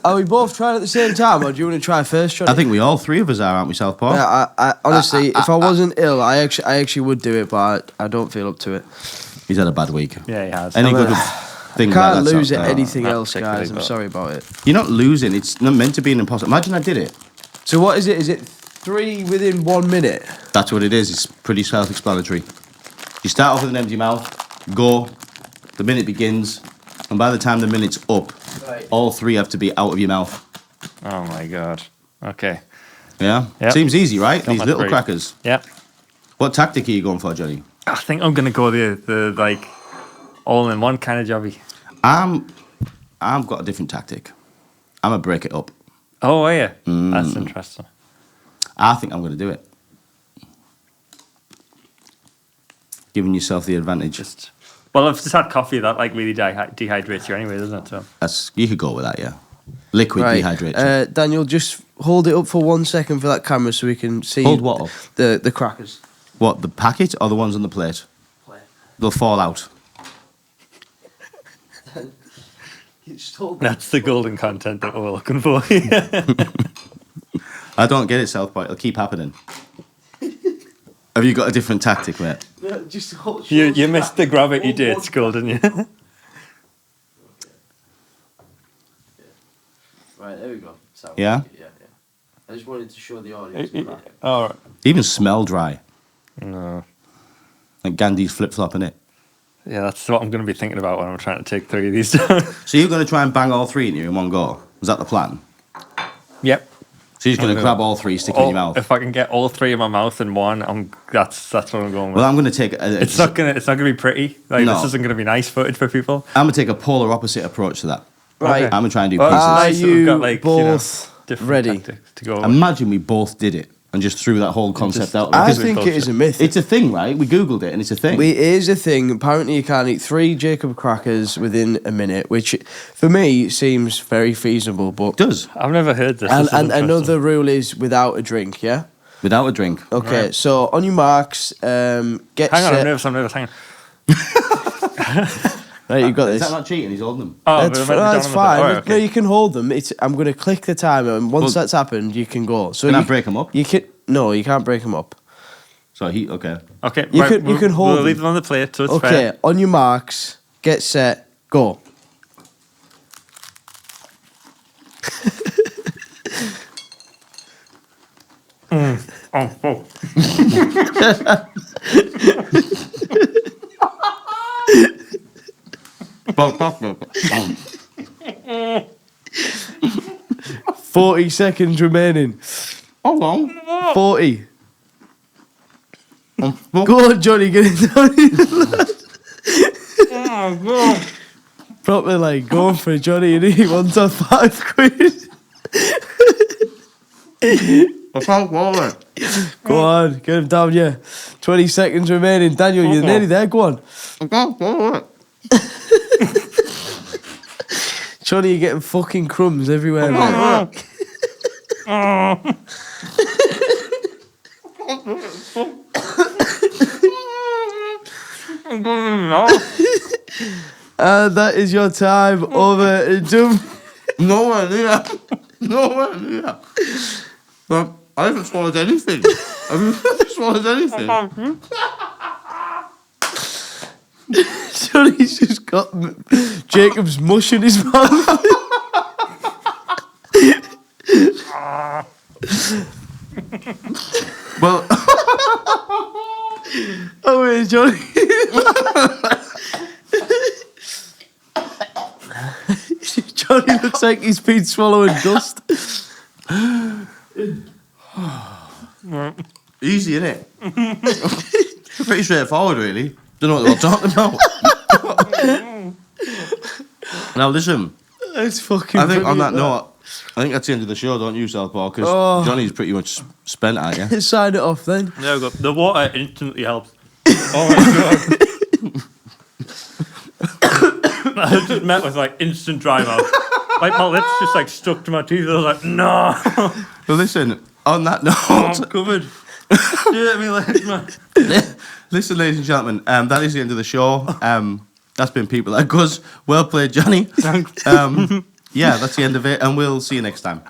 Are we both trying at the same time, or do you want to try first, Johnny? I think we all three of us are, aren't we, Southpaw? Yeah, I honestly, if I wasn't ill, I actually would do it, but I don't feel up to it. He's had a bad week. Yeah, he has. Any good thing like Can't that, lose at Southpaw? anything not else, particularly, guys. I'm but- sorry about it. You're not losing. It's not meant to be an imposter. Imagine I did it. So what is it? Is it 3 within 1 minute? That's what it is. It's pretty self-explanatory. You start off with an empty mouth, go, the minute begins, and by the time the minute's up, Right. all 3 have to be out of your mouth. Oh my god. Okay. Yeah? Yep. Seems easy, right? Got These my little 3. crackers. Yep. What tactic are you going for, Johnny? I think I'm gonna go the like all-in-one kind of jobby. I've got a different tactic. I'm going to break it up. Oh, are you? That's interesting. I think I'm going to do it. Giving yourself the advantage. Well, I've just had coffee that like really dehydrates you anyway, doesn't it? So You could go with that, yeah. Liquid dehydration. Daniel, just hold it up for 1 second for that camera so we can see. Hold what up? The crackers. What, the packet or the ones on the plate? They'll fall out. that's the golden content that we're looking for. I don't get it, Southpaw. It'll keep happening. Have you got a different tactic, mate? Just hold. you missed the gravity date school, didn't you? Right, there we go. Yeah? Yeah. I just wanted to show the audience. All right. They even smell dry. No. Like Gandhi's flip-flopping it. Yeah, that's what I'm going to be thinking about when I'm trying to take 3 of these down. So you're going to try and bang all 3 in you in one go? Was that the plan? Yep. So you're just going to grab all 3, stick in your mouth? If I can get all 3 in my mouth in one, that's what I'm going with. Well, I'm going to take... It's not gonna be pretty. Like No. this isn't gonna be nice footage for people. I'm going to take a polar opposite approach to that. Right. I'm going to try and do Well, pieces. Are nice that we've you got, like, you know, both different ready? tactics to go with. Imagine we both did it and just threw that whole concept out. I Because think it is a myth. it's a thing, right? We Googled it and it's a thing. It is a thing. Apparently, you can't eat 3 Jacob crackers within a minute, which for me seems very feasible. But It does. I've never heard this. and This is interesting. another rule is without a drink. Yeah. Without a drink. Okay, Right. so on your marks, get Hang on, set. I'm nervous, hang on. Right, you got Is this. that not cheating? He's holding them. Oh, That's, but it might be down that's on the fine. bit. Oh, No, okay. you can hold them. I'm going to click the timer, and once Well, that's happened, you can go. So Can I you, break them up? you can. No, you can't break them up. So he, okay. Okay, You right, can- you can hold We'll leave them. them on the plate, so it's Okay, fair. on your marks, get set, go. Oh. Oh. 40 seconds remaining. How long? 40. Go on, Johnny, get it done. Proper like going for Johnny and he wants a £5. I can't hold it. Go on, get him down, yeah. 20 seconds remaining. Daniel, you're nearly there, go on. I can't hold it. Johnny, you're getting fucking crumbs everywhere, man. And that is your time over into... Nowhere near. Nowhere near. But I haven't swallowed anything. I haven't swallowed anything. Johnny's just got Jacob's mush in his mouth. Well, Oh, wait, Johnny. Johnny looks like he's been swallowing dust. easy, innit? Pretty straightforward, really. Don't know what they're talking about. Now, listen. It's fucking I think on brilliant, that note, I think that's the end of the show, don't you, Southpaw? Because Oh. Johnny's pretty much spent, aren't you? Sign it off then. There we go. The water instantly helps. Oh my god. I just met with like instant dry mouth. Like my lips just like stuck to my teeth. I was like, no. Well, listen, on that note, I'm covered. Yeah, me legs, man. listen, ladies and gentlemen, that is the end of the show. That's been People Like Us. Well played, Johnny. Thanks. Yeah, that's the end of it, and we'll see you next time.